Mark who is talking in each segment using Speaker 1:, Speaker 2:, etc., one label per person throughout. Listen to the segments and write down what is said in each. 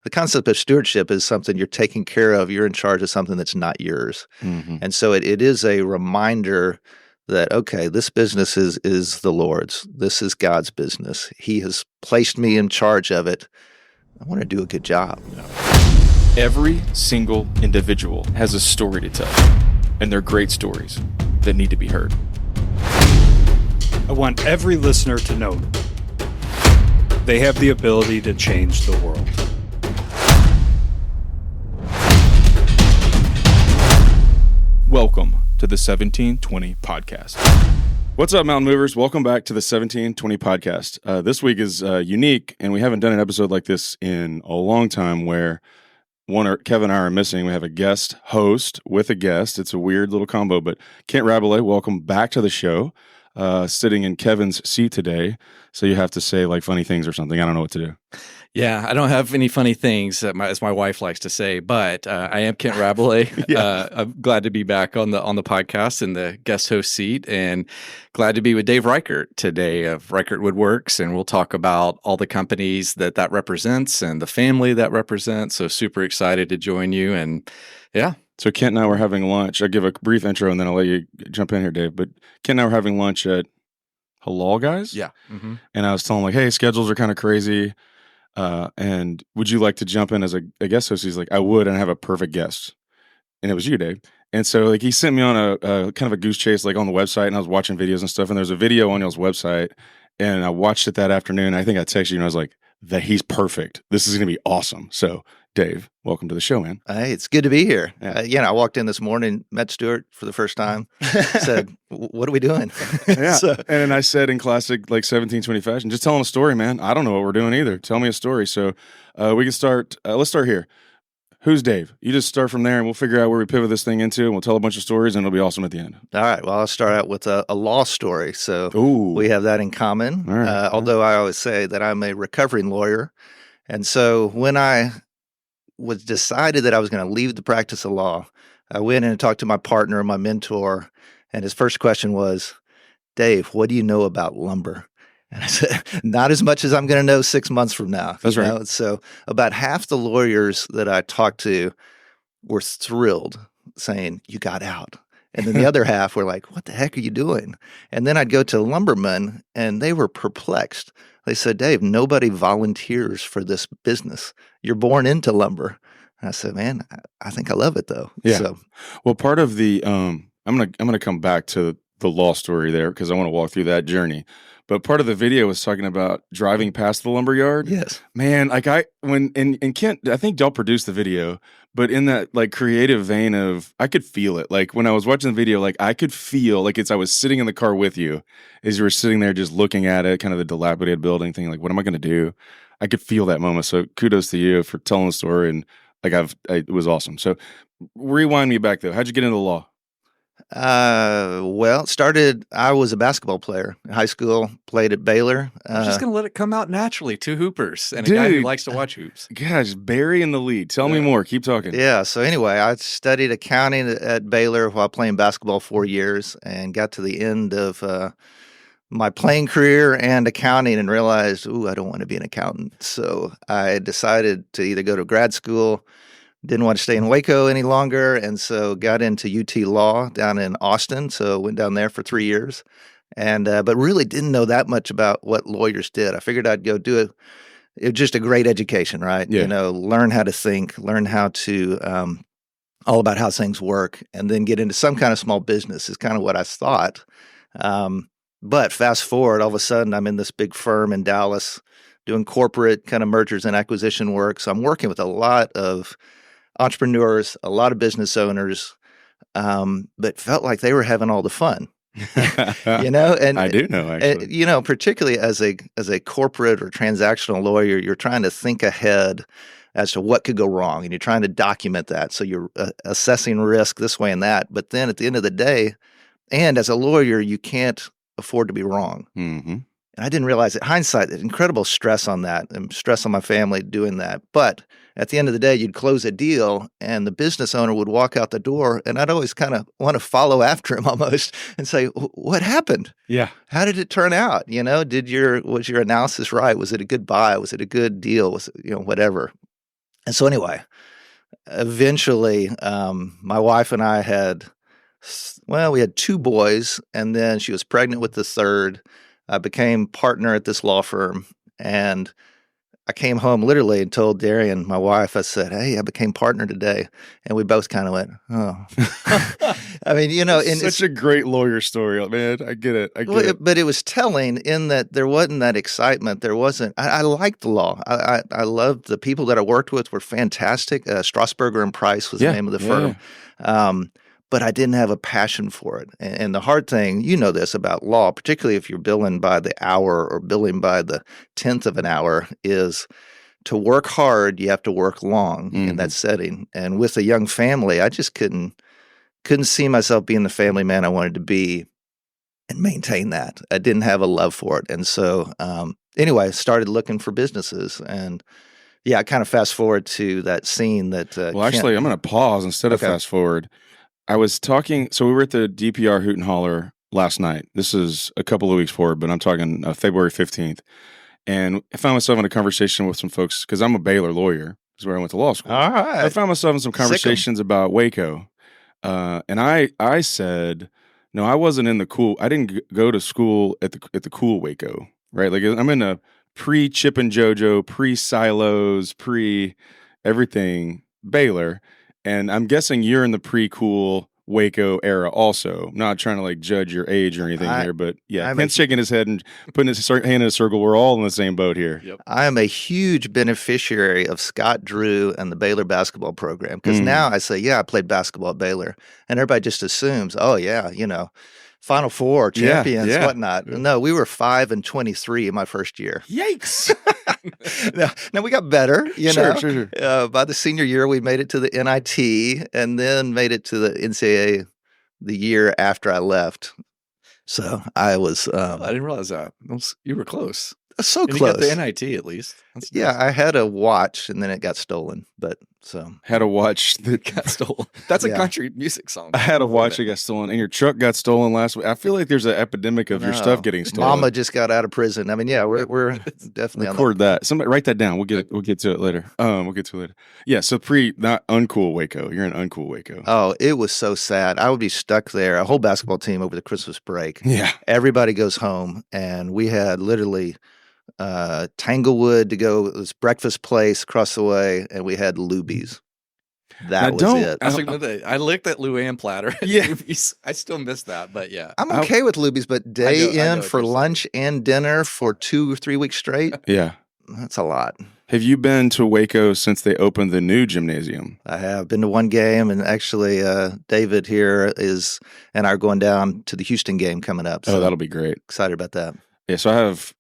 Speaker 1: the concept of stewardship is something you're taking care of. You're in charge of something that's not yours.
Speaker 2: Mm-hmm.
Speaker 1: And so it is a reminder that, okay, this business is the Lord's. This is God's business. He has placed me in charge of it. I want to do a good job.
Speaker 2: Every single individual has a story to tell, and they're great stories that need to be heard.
Speaker 3: I want every listener to know they have the ability to change the world.
Speaker 2: Welcome to the 1720 Podcast. What's up, Mountain Movers? Welcome back to the 1720 Podcast. This week is unique, and we haven't done an episode like this in a long time where Kevin and I are missing. We have a guest host with a guest. It's a weird little combo, but Kent Rabalais, welcome back to the show. Sitting in Kevin's seat today, so you have to say like funny things or something. I don't know what to do.
Speaker 4: Yeah, I don't have any funny things, as my wife likes to say, but I am Kent Rabalais.
Speaker 2: Yeah.
Speaker 4: I'm glad to be back on the podcast in the guest host seat, and glad to be with Dave Reichert today of Reichert Woodworks, and we'll talk about all the companies that represents and the family that represents. So super excited to join you, and yeah.
Speaker 2: So Kent and I were having lunch. I'll give a brief intro and then I'll let you jump in here, Dave. But Kent and I were having lunch at Halal Guys.
Speaker 4: Yeah. Mm-hmm.
Speaker 2: And I was telling him, like, hey, schedules are kind of crazy. And would you like to jump in as a guest host? He's like, I would, and I have a perfect guest. And it was you, Dave. And so like he sent me on a kind of a goose chase like on the website, and I was watching videos and stuff. And there's a video on y'all's website. And I watched it that afternoon. I think I texted you and I was like, that he's perfect. This is going to be awesome. So Dave, welcome to the show, man.
Speaker 1: Hey, it's good to be here.
Speaker 2: Yeah.
Speaker 1: I walked in this morning, met Stewart for the first time, said, what are we doing?
Speaker 2: Yeah. And then I said in classic like 1720 fashion, just tell him a story, man. I don't know what we're doing either. Tell me a story. So we can start. Let's start here. Who's Dave? You just start from there and we'll figure out where we pivot this thing into, and we'll tell a bunch of stories and it'll be awesome at the end.
Speaker 1: All right. Well, I'll start out with a law story. So
Speaker 2: Ooh.
Speaker 1: We have that in common.
Speaker 2: All right.
Speaker 1: Although I always say that I'm a recovering lawyer. And so when I was decided that I was going to leave the practice of law, I went in and talked to my partner, my mentor, and his first question was, Dave, what do you know about lumber? And I said, not as much as I'm going to know 6 months from now.
Speaker 2: That's right.
Speaker 1: So about half the lawyers that I talked to were thrilled, saying, you got out. And then the other half were like, what the heck are you doing? And then I'd go to Lumberman, and they were perplexed. They said, Dave, nobody volunteers for this business. You're born into lumber. And I said, man, I think I love it though.
Speaker 2: Yeah.
Speaker 1: So,
Speaker 2: well, part of the I'm gonna come back to the law story there because I want to walk through that journey. But part of the video was talking about driving past the lumber yard.
Speaker 1: yes.
Speaker 2: Man, like and Kent, I think y'all produced the video, but in that like creative vein of, I could feel it. Like when I was watching the video, like I could feel like I was sitting in the car with you as you were sitting there just looking at it, kind of the dilapidated building, thinking like, what am I going to do? I could feel that moment. So kudos to you for telling the story, and like it was awesome. So rewind me back though. How'd you get into the law?
Speaker 1: Well, I was a basketball player in high school, played at Baylor.
Speaker 4: I'm just going to let it come out naturally. Two hoopers and a guy who likes to watch hoops.
Speaker 2: Gosh, Barry in the lead. Tell me more. Keep talking.
Speaker 1: Yeah. So anyway, I studied accounting at Baylor while playing basketball 4 years, and got to the end of my playing career and accounting and realized, I don't want to be an accountant. So I decided to either go to grad school, didn't want to stay in Waco any longer, and so got into UT Law down in Austin. So went down there for 3 years, and but really didn't know that much about what lawyers did. I figured I'd go do it. It was just a great education, right?
Speaker 2: Yeah.
Speaker 1: Learn how to think, learn how to all about how things work, and then get into some kind of small business is kind of what I thought. But fast forward, all of a sudden I'm in this big firm in Dallas doing corporate kind of mergers and acquisition work. So I'm working with a lot of entrepreneurs, a lot of business owners, but felt like they were having all the fun. And
Speaker 2: I do know, actually.
Speaker 1: And, particularly as a corporate or transactional lawyer, you're trying to think ahead as to what could go wrong, and you're trying to document that. So you're assessing risk this way and that. But then at the end of the day, and as a lawyer, you can't afford to be wrong.
Speaker 2: Mm-hmm.
Speaker 1: And I didn't realize it. Hindsight, incredible stress on that, and stress on my family doing that. But at the end of the day, you'd close a deal and the business owner would walk out the door, and I'd always kind of want to follow after him almost and say, what happened?
Speaker 2: Yeah.
Speaker 1: How did it turn out? Was your analysis right? Was it a good buy? Was it a good deal? Was it, whatever. And so anyway, eventually, my wife and I we had 2 boys, and then she was pregnant with the third. I became partner at this law firm, and I came home literally and told Darian, my wife, I said, "Hey, I became partner today." And we both kind of went, "Oh." I mean,
Speaker 2: It's such a great lawyer story, man. I get it.
Speaker 1: But it was telling in that there wasn't that excitement. There wasn't. I liked the law. I loved the people that I worked with were fantastic. Strasburger and Price was the name of the firm. But I didn't have a passion for it. And the hard thing, this about law, particularly if you're billing by the hour or billing by the 10th of an hour, is to work hard, you have to work long in that setting. And with a young family, I just couldn't see myself being the family man I wanted to be and maintain that. I didn't have a love for it. And so anyway, I started looking for businesses. And I kind of fast forward to that scene that
Speaker 2: I'm going to pause instead of fast forward. I was talking, so we were at the DPR Hoot and Holler last night. This is a couple of weeks forward, but I'm talking February 15th. And I found myself in a conversation with some folks, because I'm a Baylor lawyer. This is where I went to law school.
Speaker 1: All right.
Speaker 2: I found myself in some conversations about Waco. And I said, no, I wasn't in I didn't go to school at the cool Waco, right? Like I'm in a pre-Chip and JoJo, pre-silos, pre-everything Baylor. And I'm guessing you're in the pre-cool Waco era also. I'm not trying to judge your age or anything here, but Kent's shaking his head and putting his hand in a circle. We're all in the same boat here.
Speaker 4: Yep.
Speaker 1: I am a huge beneficiary of Scott Drew and the Baylor basketball program, because now I say, I played basketball at Baylor, and everybody just assumes, Final Four champions, whatnot. No, we were 5-23 in my first year.
Speaker 2: Yikes!
Speaker 1: Now we got better,
Speaker 2: Sure.
Speaker 1: By the senior year, we made it to the NIT, and then made it to the NCAA the year after I left. So I was.
Speaker 4: I didn't realize that. You were close.
Speaker 1: So
Speaker 4: and
Speaker 1: close.
Speaker 4: You got the NIT at least. That's nice.
Speaker 1: I had a watch, and then it got stolen. But
Speaker 2: had a watch that
Speaker 4: got stolen. That's a country music song.
Speaker 2: I had a watch that got stolen, and your truck got stolen last week. I feel like there's an epidemic of your stuff getting stolen.
Speaker 1: Mama just got out of prison. I mean, we're definitely
Speaker 2: record that. Somebody write that down. We'll get to it later. We'll get to it later. Yeah. So not uncool Waco. You're in uncool Waco.
Speaker 1: Oh, it was so sad. I would be stuck there. A whole basketball team over the Christmas break.
Speaker 2: Yeah.
Speaker 1: Everybody goes home, and we had literally Tanglewood to go. It was breakfast place across the way, and we had Luby's. That was it.
Speaker 4: I licked at Luann platter.
Speaker 2: Yeah.
Speaker 4: I still miss that, but yeah.
Speaker 1: I'm okay with Luby's, but in for lunch and dinner for 2 or 3 weeks straight.
Speaker 2: Yeah.
Speaker 1: That's a lot.
Speaker 2: Have you been to Waco since they opened the new gymnasium?
Speaker 1: I have been to one game, and actually David here and I are going down to the Houston game coming up. So
Speaker 2: that'll be great.
Speaker 1: Excited about that.
Speaker 2: Yeah, so I have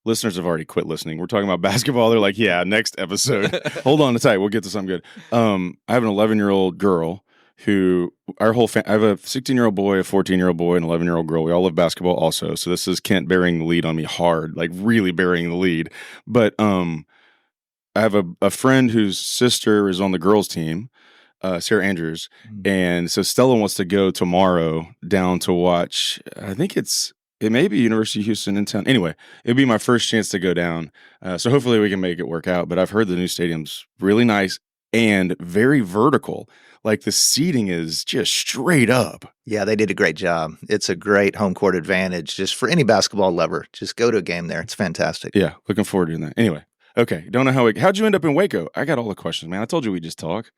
Speaker 2: listeners have already quit listening. We're talking about basketball. They're like, next episode. Hold on tight. We'll get to something good. I have an 11-year-old girl who I have a 16-year-old boy, a 14-year-old boy, and an 11-year-old girl. We all love basketball also. So this is Kent bearing the lead on me hard, like really bearing the lead. But I have a friend whose sister is on the girls' team, Sarah Andrews. And so Stella wants to go tomorrow down to watch, I think it may be University of Houston in town. Anyway, it'd be my first chance to go down. So hopefully we can make it work out. But I've heard the new stadium's really nice and very vertical. Like the seating is just straight up.
Speaker 1: Yeah, they did a great job. It's a great home court advantage just for any basketball lover. Just go to a game there. It's fantastic.
Speaker 2: Yeah, looking forward to doing that. Anyway, okay. Don't know how'd you end up in Waco? I got all the questions, man. I told you we'd just talk.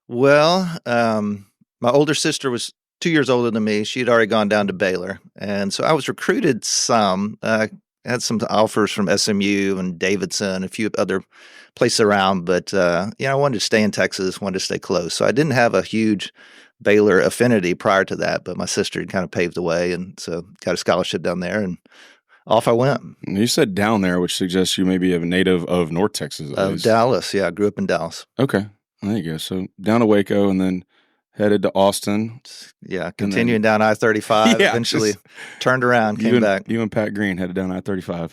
Speaker 1: Well, my older sister was 2 years older than me. She had already gone down to Baylor. And so I was recruited some. I had some offers from SMU and Davidson, a few other places around. But, I wanted to stay in Texas, wanted to stay close. So I didn't have a huge Baylor affinity prior to that. But my sister had kind of paved the way. And so got a scholarship down there. And off I went.
Speaker 2: You said down there, which suggests you may be a native of North Texas.
Speaker 1: Dallas. Yeah, I grew up in Dallas.
Speaker 2: Okay. There you go. So down to Waco, and then headed to Austin.
Speaker 1: Yeah, continuing down I-35,
Speaker 2: Yeah,
Speaker 1: eventually turned around, came back.
Speaker 2: You and Pat Green headed down I-35.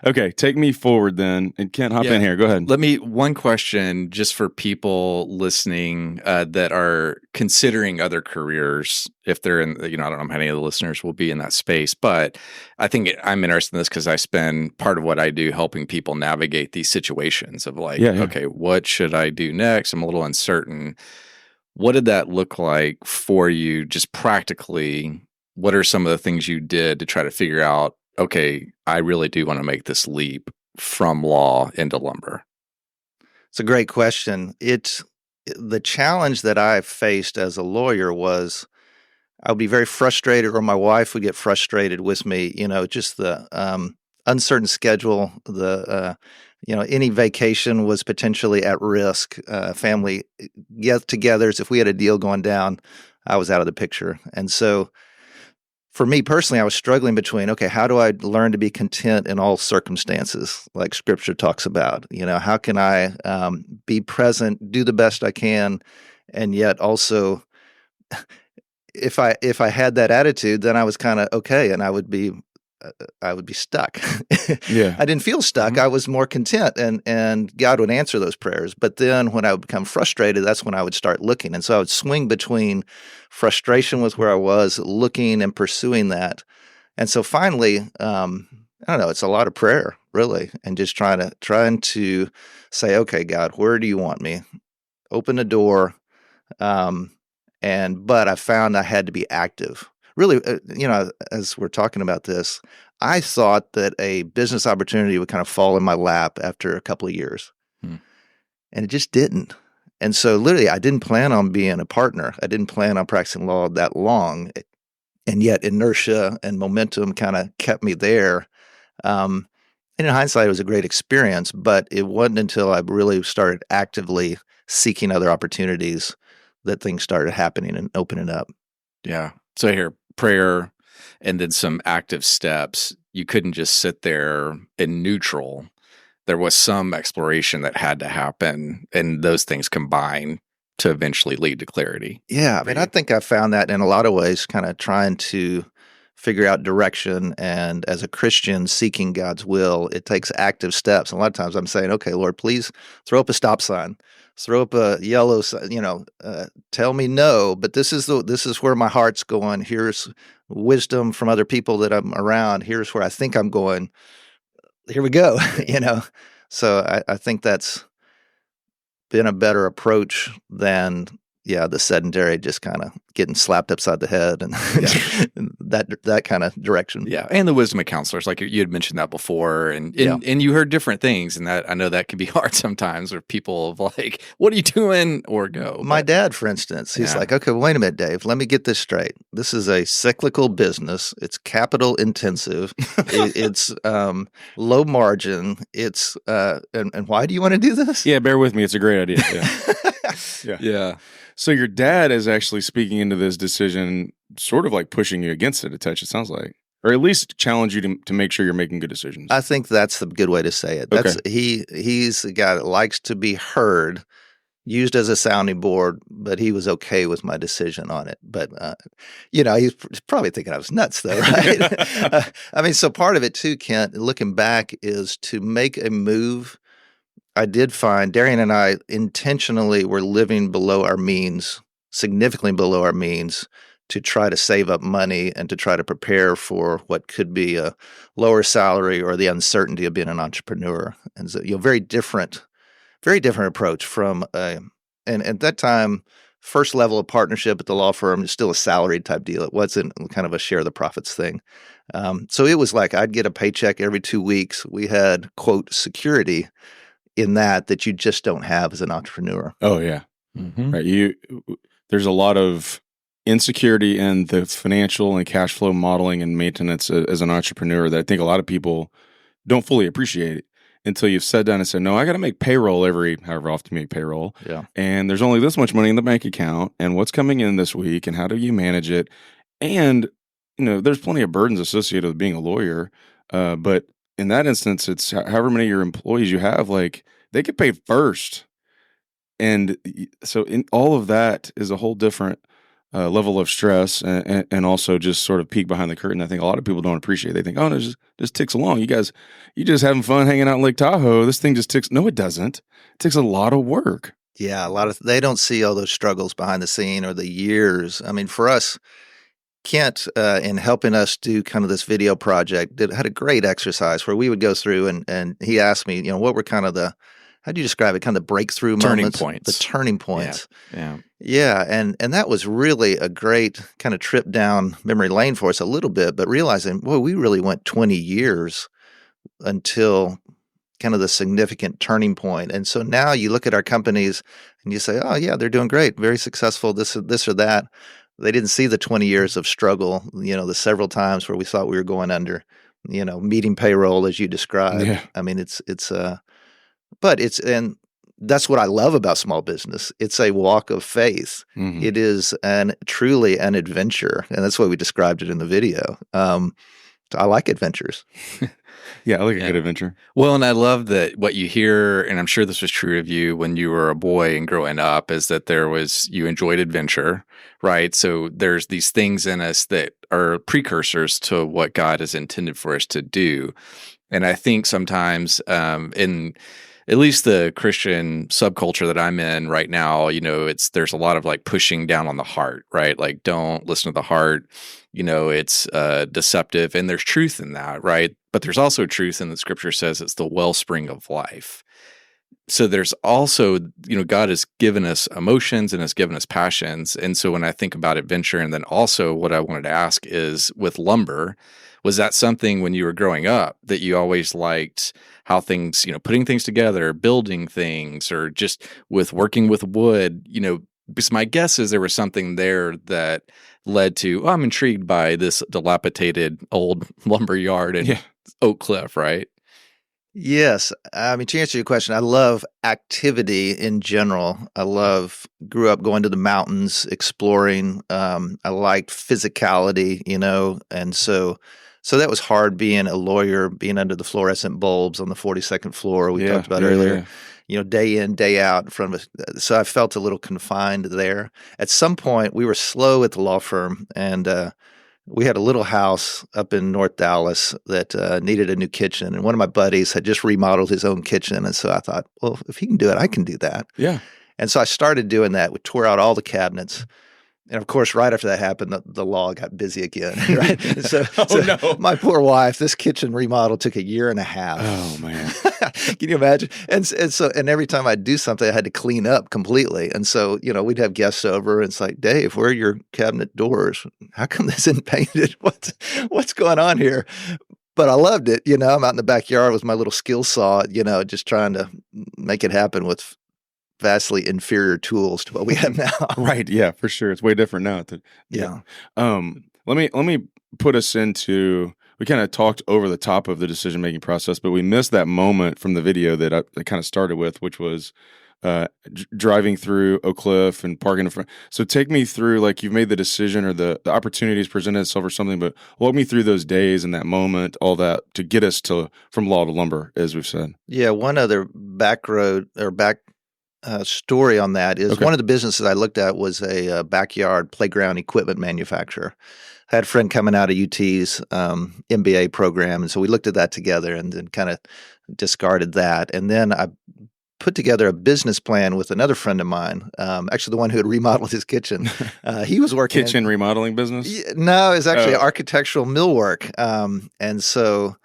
Speaker 2: Okay, take me forward then, and Kent, hop in here. Go ahead.
Speaker 4: One question just for people listening that are considering other careers, if they're in, I don't know how many of the listeners will be in that space, but I think I'm interested in this because I spend part of what I do helping people navigate these situations of like, okay, what should I do next? I'm a little uncertain. What did that look like for you just practically? What are some of the things you did to try to figure out, okay, I really do want to make this leap from law into lumber?
Speaker 1: It's a great question. The challenge that I faced as a lawyer was I would be very frustrated, or my wife would get frustrated with me, just the uncertain schedule, any vacation was potentially at risk, family get-togethers. If we had a deal going down, I was out of the picture. And so for me personally, I was struggling between, okay, how do I learn to be content in all circumstances, like Scripture talks about? How can I be present, do the best I can, and yet also, if I had that attitude, then I was kind of okay, and I would be stuck.
Speaker 2: Yeah,
Speaker 1: I didn't feel stuck. I was more content, and God would answer those prayers. But then when I would become frustrated, that's when I would start looking. And so I would swing between frustration with where I was, looking and pursuing that. And so finally, I don't know, it's a lot of prayer, really, and just trying to say, okay, God, where do you want me? Open the door. But I found I had to be active. Really, as we're talking about this, I thought that a business opportunity would kind of fall in my lap after a couple of years. And it just didn't. And so literally, I didn't plan on being a partner. I didn't plan on practicing law that long. And yet inertia and momentum kind of kept me there. And in hindsight, it was a great experience, but it wasn't until I really started actively seeking other opportunities that things started happening and opening up.
Speaker 4: Yeah. So here, prayer and then some active steps. You couldn't just sit there in neutral. There was some exploration that had to happen, and those things combine to eventually lead to clarity.
Speaker 1: Yeah. I think I found that in a lot of ways, kind of trying to figure out direction. And as a Christian seeking God's will, it takes active steps. And a lot of times I'm saying, okay, Lord, please throw up a stop sign. Throw up a yellow, tell me no, but this is where my heart's going. Here's wisdom from other people that I'm around. Here's where I think I'm going. Here we go, So I think that's been a better approach than the sedentary, just kind of getting slapped upside the head and that kind of direction.
Speaker 4: Yeah, and the wisdom of counselors, like you had mentioned that before, and you heard different things, and that I know that can be hard sometimes, where people of like, "What are you doing?" or go.
Speaker 1: My dad, for instance, he's like, "Okay, wait a minute, Dave. Let me get this straight. This is a cyclical business. It's capital intensive. It's low margin. It's and why do you want to do this?"
Speaker 2: Yeah, bear with me. It's a great idea. Yeah. So your dad is actually speaking into this decision, sort of like pushing you against it a touch, it sounds like, or at least challenge you to make sure you're making good decisions.
Speaker 1: I think that's the good way to say it. That's he's a guy that likes to be heard, used as a sounding board, but he was okay with my decision on it. But he's probably thinking I was nuts, though, right? So part of it too, Kent, looking back, is to make a move. I did find Darian and I intentionally were living below our means, significantly below our means, to try to save up money and to try to prepare for what could be a lower salary or the uncertainty of being an entrepreneur. And so, very different approach from and at that time, first level of partnership at the law firm is still a salaried type deal. It wasn't kind of a share the profits thing. So it was like I'd get a paycheck every 2 weeks. We had, quote, security in that you just don't have as an entrepreneur.
Speaker 2: Oh yeah. Mm-hmm. Right. There's a lot of insecurity in the financial and cash flow modeling and maintenance as an entrepreneur that I think a lot of people don't fully appreciate until you've sat down and said, no, I got to make payroll however often you make payroll.
Speaker 1: Yeah.
Speaker 2: And there's only this much money in the bank account, and what's coming in this week, and how do you manage it? And, there's plenty of burdens associated with being a lawyer. But in that instance, it's however many of your employees you have, like, they get paid first. And so in all of that is a whole different level of stress, and also just sort of peek behind the curtain. I think a lot of people don't appreciate. They think, oh, no, just ticks along. You guys, you just having fun hanging out in Lake Tahoe. This thing just ticks. No, it doesn't. It takes a lot of work.
Speaker 1: Yeah, they don't see all those struggles behind the scene or the years. I mean, for us, Kent, in helping us do kind of this video project, had a great exercise where we would go through and he asked me, what were kind of how do you describe it? Kind of breakthrough moments, the turning points. Yeah. And that was really a great kind of trip down memory lane for us a little bit, but realizing, boy, we really went 20 years until kind of the significant turning point. And so now you look at our companies and you say, oh yeah, they're doing great, very successful, this or that. They didn't see the 20 years of struggle, the several times where we thought we were going under, meeting payroll as you described.
Speaker 2: Yeah.
Speaker 1: I mean, and that's what I love about small business. It's a walk of faith. Mm-hmm. It is truly an adventure. And that's why we described it in the video. I like adventures.
Speaker 2: Yeah, I like a good adventure.
Speaker 4: Well, and I love that what you hear, and I'm sure this was true of you when you were a boy and growing up, is that you enjoyed adventure, right? So there's these things in us that are precursors to what God has intended for us to do. And I think sometimes in at least the Christian subculture that I'm in right now, there's a lot of like pushing down on the heart, right? Like, don't listen to the heart. It's deceptive, and there's truth in that, right? But there's also truth in the scripture says it's the wellspring of life. So there's also, God has given us emotions and has given us passions. And so when I think about adventure, and then also what I wanted to ask is with lumber, was that something when you were growing up that you always liked how things, putting things together, building things, or just with working with wood, because my guess is there was something there that led to, I'm intrigued by this dilapidated old lumber yard in Oak Cliff, right?
Speaker 1: Yes. I mean, to answer your question, I love activity in general. Grew up going to the mountains, exploring. I liked physicality, and so that was hard being a lawyer, being under the fluorescent bulbs on the 42nd floor we talked about earlier. Day in, day out in front of us. So I felt a little confined there. At some point, we were slow at the law firm, and we had a little house up in North Dallas that needed a new kitchen. And one of my buddies had just remodeled his own kitchen. And so I thought, well, if he can do it, I can do that.
Speaker 2: Yeah.
Speaker 1: And so I started doing that. We tore out all the cabinets. And of course, right after that happened, the law got busy again. Right? So my poor wife, this kitchen remodel took a year and a half.
Speaker 2: Oh man,
Speaker 1: can you imagine? And every time I'd do something, I had to clean up completely. And so we'd have guests over, and it's like, Dave, where are your cabinet doors? How come this isn't painted? What's going on here? But I loved it. I'm out in the backyard with my little skill saw, just trying to make it happen with vastly inferior tools to what we have now.
Speaker 2: Right. Yeah, for sure. It's way different now.
Speaker 1: Yeah.
Speaker 2: Let me put us into, we kind of talked over the top of the decision-making process, but we missed that moment from the video that I kind of started with, which was driving through Oak Cliff and parking in front. So take me through, like, you've made the decision or the opportunities presented itself or something, but walk me through those days and that moment, all that to get us from law to lumber, as we've said. Yeah.
Speaker 1: One other story on that is one of the businesses I looked at was a backyard playground equipment manufacturer. I had a friend coming out of UT's MBA program, and so we looked at that together and then kind of discarded that. And then I put together a business plan with another friend of mine, actually the one who had remodeled his kitchen. He was working
Speaker 2: kitchen remodeling business?
Speaker 1: No, it was actually architectural millwork. And so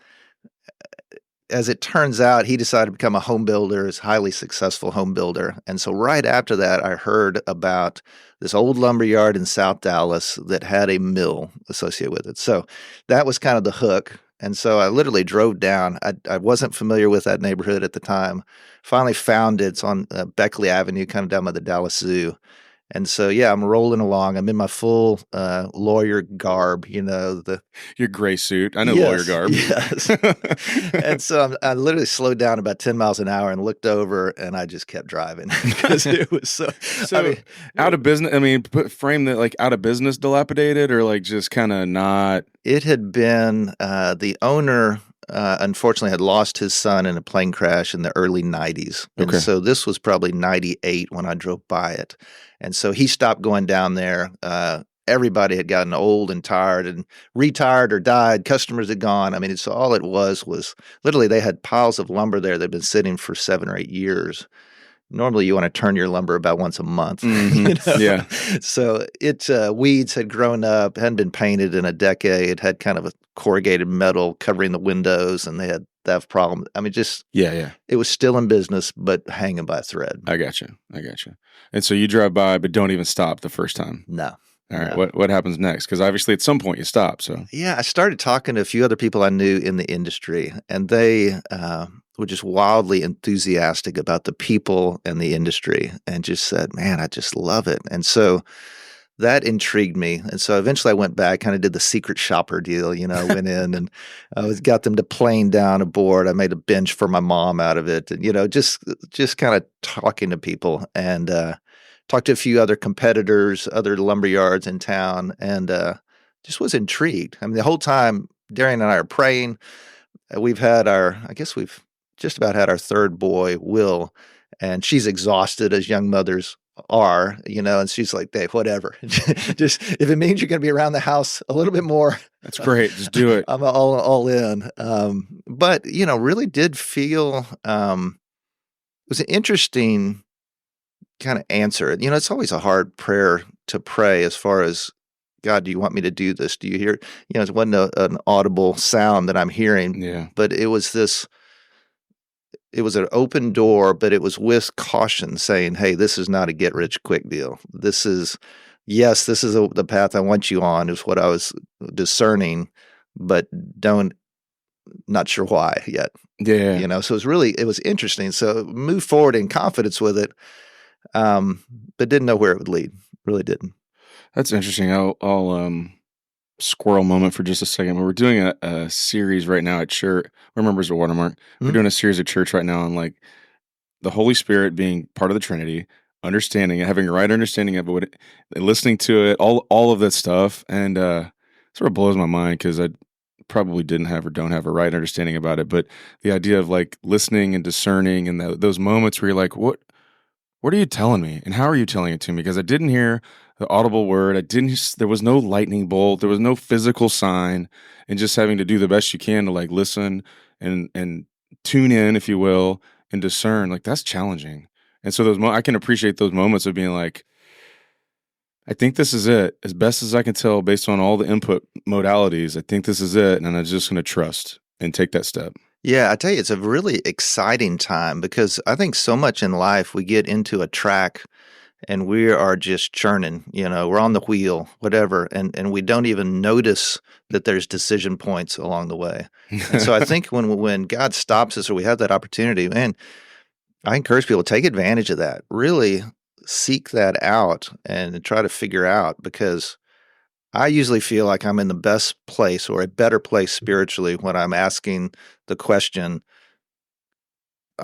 Speaker 1: as it turns out, he decided to become a home builder, is a highly successful home builder. And so right after that, I heard about this old lumber yard in South Dallas that had a mill associated with it. So that was kind of the hook. And so I literally drove down. I wasn't familiar with that neighborhood at the time. Finally found it. It's on Beckley Avenue, kind of down by the Dallas Zoo. And so, I'm rolling along. I'm in my full lawyer garb,
Speaker 2: your gray suit. I know lawyer garb.
Speaker 1: Yes. And so I literally slowed down about 10 miles an hour and looked over, and I just kept driving because it was so
Speaker 2: out of business. Frame that like out of business, dilapidated, or like just kind of not.
Speaker 1: It had been the owner unfortunately had lost his son in a plane crash in the early 90s. And
Speaker 2: Okay.
Speaker 1: so this was probably 98 when I drove by it. And so he stopped going down there. Everybody had gotten old and tired and retired or died. Customers had gone. I mean, it's all it was literally they had piles of lumber there that had been sitting for 7 or 8 years. Normally, you want to turn your lumber about once a month.
Speaker 2: Mhm. Yeah.
Speaker 1: So weeds had grown up, hadn't been painted in a decade, had kind of a corrugated metal covering the windows, and they had that problem. I mean, just
Speaker 2: Yeah.
Speaker 1: it was still in business, but hanging by a thread.
Speaker 2: I got you. And so you drive by, but don't even stop the first time.
Speaker 1: No.
Speaker 2: All right.
Speaker 1: No.
Speaker 2: What happens next? Because obviously at some point you stop. So
Speaker 1: Yeah, I started talking to a few other people I knew in the industry, and they were just wildly enthusiastic about the people and the industry and just said, man, I just love it. And so that intrigued me. And so eventually I went back, kind of did the secret shopper deal, went in and got them to plane down a board. I made a bench for my mom out of it, and, just kind of talking to people and talked to a few other competitors, other lumber yards in town, and just was intrigued. I mean, the whole time Darian and I are praying. We've just about had our third boy, Will, and she's exhausted as young mothers are, and she's like, Dave, whatever. Just if it means you're going to be around the house a little bit more.
Speaker 2: that's great. Just do it.
Speaker 1: I'm all in. But, really did feel it was an interesting kind of answer. It's always a hard prayer to pray as far as, God, do you want me to do this? Do you hear? It wasn't an audible sound that I'm hearing,
Speaker 2: Yeah.
Speaker 1: but it was an open door, but it was with caution saying, hey, this is not a get rich quick deal. This is the path I want you on, is what I was discerning, but not sure why yet.
Speaker 2: Yeah.
Speaker 1: So it was interesting. So moved forward in confidence with it, but didn't know where it would lead. Really didn't.
Speaker 2: That's interesting. I'll squirrel moment for just a second. We're doing a series right now at church. Remembers a watermark. We're doing a series at church right now on like the Holy Spirit being part of the Trinity, understanding it, having a right understanding of it, listening to it, all of that stuff, and sort of blows my mind because I probably didn't have or don't have a right understanding about it. But the idea of like listening and discerning and those moments where you're like, what are you telling me, and how are you telling it to me? Because I didn't hear the audible word. There was no lightning bolt. There was no physical sign, and just having to do the best you can to like listen and tune in, if you will, and discern. Like that's challenging. And so I can appreciate those moments of being like, I think this is it. As best as I can tell based on all the input modalities, I think this is it. And I'm just going to trust and take that step.
Speaker 1: Yeah, I tell you, it's a really exciting time because I think so much in life we get into a track and we are just churning, we're on the wheel, whatever, and we don't even notice that there's decision points along the way. And so I think when God stops us or we have that opportunity, man, I encourage people to take advantage of that. Really seek that out and try to figure out, because I usually feel like I'm in the best place or a better place spiritually when I'm asking the question,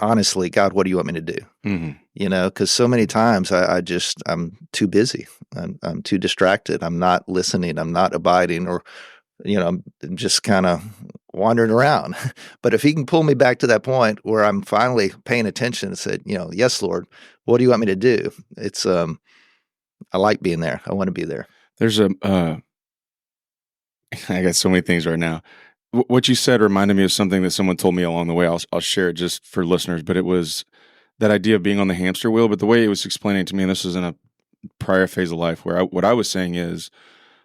Speaker 1: honestly, God, what do you want me to do?
Speaker 2: Mm-hmm.
Speaker 1: Because so many times I'm too busy. I'm too distracted. I'm not listening. I'm not abiding, or, I'm just kind of wandering around. But if he can pull me back to that point where I'm finally paying attention and said, yes, Lord, what do you want me to do? It's, I like being there. I want to be there.
Speaker 2: There's I got so many things right now. What you said reminded me of something that someone told me along the way. I'll share it just for listeners, but it was that idea of being on the hamster wheel. But the way it was explaining to me, and this was in a prior phase of life, where what I was saying is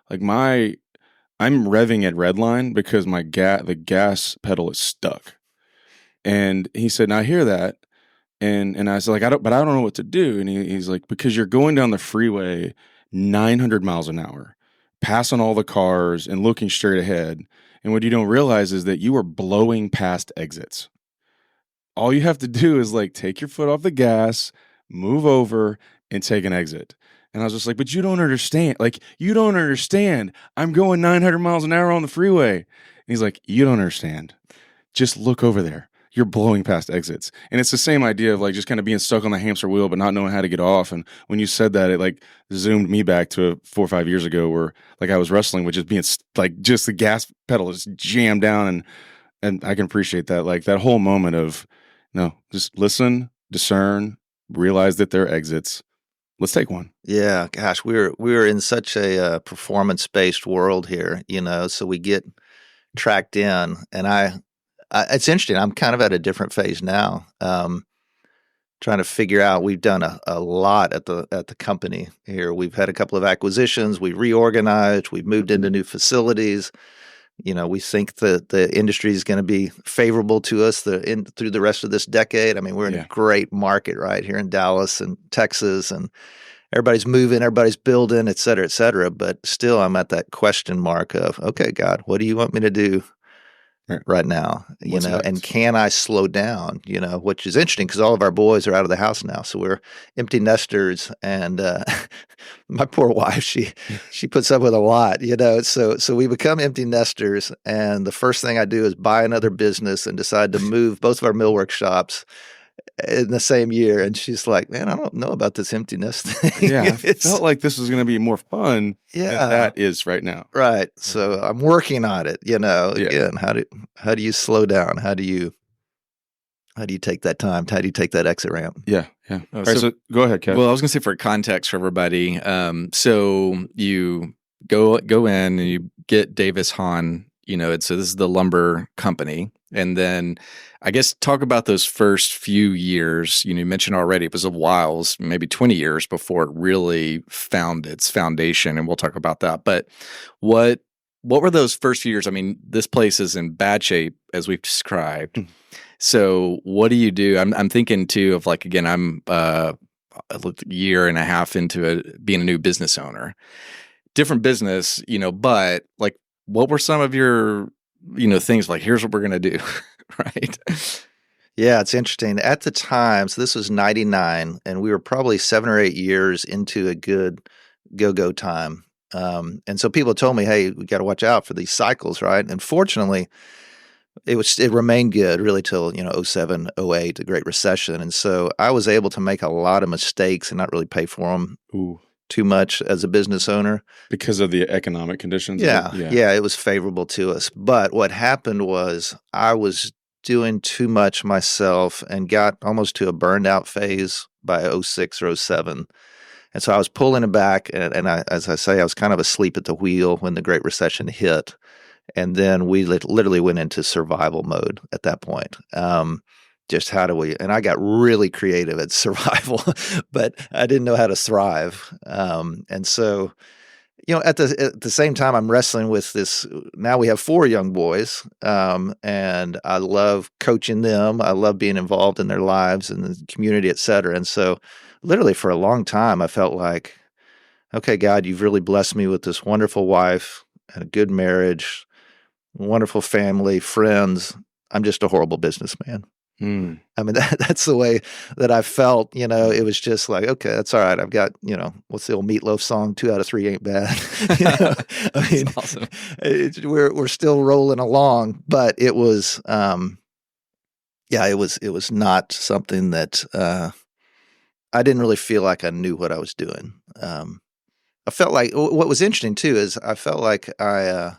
Speaker 2: like I'm revving at red line because the gas pedal is stuck. And he said, "Now I hear that." And I was like, I don't know what to do. And he's like, because you're going down the freeway 900 miles an hour, passing all the cars and looking straight ahead. And what you don't realize is that you are blowing past exits. All you have to do is like take your foot off the gas, move over, and take an exit. And I was just like, but you don't understand. Like, you don't understand. I'm going 900 miles an hour on the freeway. And he's like, you don't understand. Just look over there. You're blowing past exits. And it's the same idea of like just kind of being stuck on the hamster wheel, but not knowing how to get off. And when you said that, it like zoomed me back to 4 or 5 years ago where like I was wrestling with just being like, just the gas pedal is jammed down. and I can appreciate that. Like that whole moment of, no, just listen, discern, realize that there are exits. Let's take one.
Speaker 1: Yeah, gosh, we're in such a performance-based world here, so we get tracked in, and I it's interesting. I'm kind of at a different phase now, trying to figure out. We've done a lot at the company here. We've had a couple of acquisitions. We reorganized. We've moved into new facilities. We think that the industry is going to be favorable to us through the rest of this decade. I mean, we're in a great market right here in Dallas and Texas, and everybody's moving, everybody's building, et cetera, et cetera. But still, I'm at that question mark of, okay, God, what do you want me to do right now?
Speaker 2: What's next?
Speaker 1: And can I slow down? Which is interesting because all of our boys are out of the house now, so we're empty nesters. And my poor wife, she puts up with a lot, So we become empty nesters, and the first thing I do is buy another business and decide to move both of our millwork shops in the same year. And she's like, man, I don't know about this empty nest thing.
Speaker 2: Yeah, I felt like this was going to be more fun than that is right now.
Speaker 1: Right. So I'm working on it, again, how do you slow down? How do you take that time? How do you take that exit ramp?
Speaker 2: Yeah. All right, so go ahead, Kev.
Speaker 4: Well, I was going to say for context for everybody, so you go in and you get Davis Hahn, so this is the lumber company. And then I guess talk about those first few years. You mentioned already it was a while, it was maybe 20 years before it really found its foundation, and we'll talk about that. But what were those first few years? I mean, this place is in bad shape, as we've described. So what do you do? I'm thinking too of, like, again, I'm a year and a half into being a new business owner. Different business, but like, what were some of your things like, here's what we're going to do, right?
Speaker 1: Yeah, it's interesting. At the time, so this was 99, and we were probably 7 or 8 years into a good go time. And so people told me, hey, we got to watch out for these cycles, right? And fortunately, it remained good really till, 07, 08, the Great Recession. And so I was able to make a lot of mistakes and not really pay for them too much as a business owner.
Speaker 2: Because of the economic conditions?
Speaker 1: Yeah, it was favorable to us. But what happened was I was doing too much myself and got almost to a burned out phase by 06 or 07. And so I was pulling it back, and as I say, I was kind of asleep at the wheel when the Great Recession hit. And then we literally went into survival mode at that point. Just how do we, and I got really creative at survival, but I didn't know how to thrive. And so, at the same time, I'm wrestling with this. Now we have 4 young boys, and I love coaching them. I love being involved in their lives and the community, et cetera. And so literally for a long time, I felt like, okay, God, you've really blessed me with this wonderful wife and a good marriage, wonderful family, friends. I'm just a horrible businessman. I mean, that's the way that I felt. It was just like, okay, that's all right. I've got, what's the old Meatloaf song? 2 out of 3 ain't bad. I mean, awesome. We're still rolling along, but it was, it was not something that I didn't really feel like I knew what I was doing. I felt like what was interesting too is I felt like I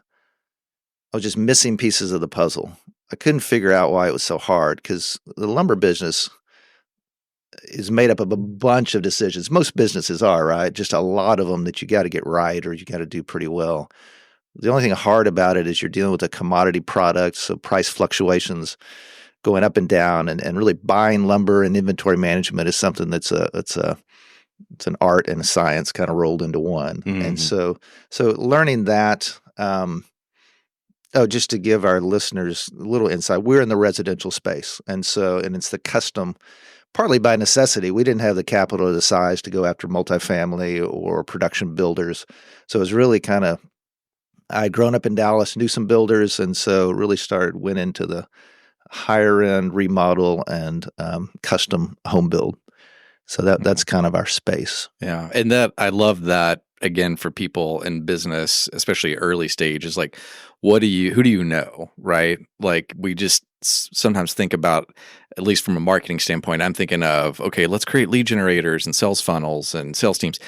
Speaker 1: was just missing pieces of the puzzle. I couldn't figure out why it was so hard because the lumber business is made up of a bunch of decisions. Most businesses are, right? Just a lot of them that you got to get right or you got to do pretty well. The only thing hard about it is you're dealing with a commodity product, so price fluctuations going up and down, and really buying lumber and inventory management is something it's an art and a science kind of rolled into one. Mm-hmm. And so learning that. Just to give our listeners a little insight, we're in the residential space. And it's the custom, partly by necessity. We didn't have the capital or the size to go after multifamily or production builders. So it was really I'd grown up in Dallas, knew some builders, and so really went into the higher end remodel and custom home build. So that's kind of our space.
Speaker 4: Yeah. And I love that. Again, for people in business, especially early stage, is like, who do you know, right? Like, we just sometimes think about, at least from a marketing standpoint, I'm thinking of, okay, let's create lead generators and sales funnels and sales teams.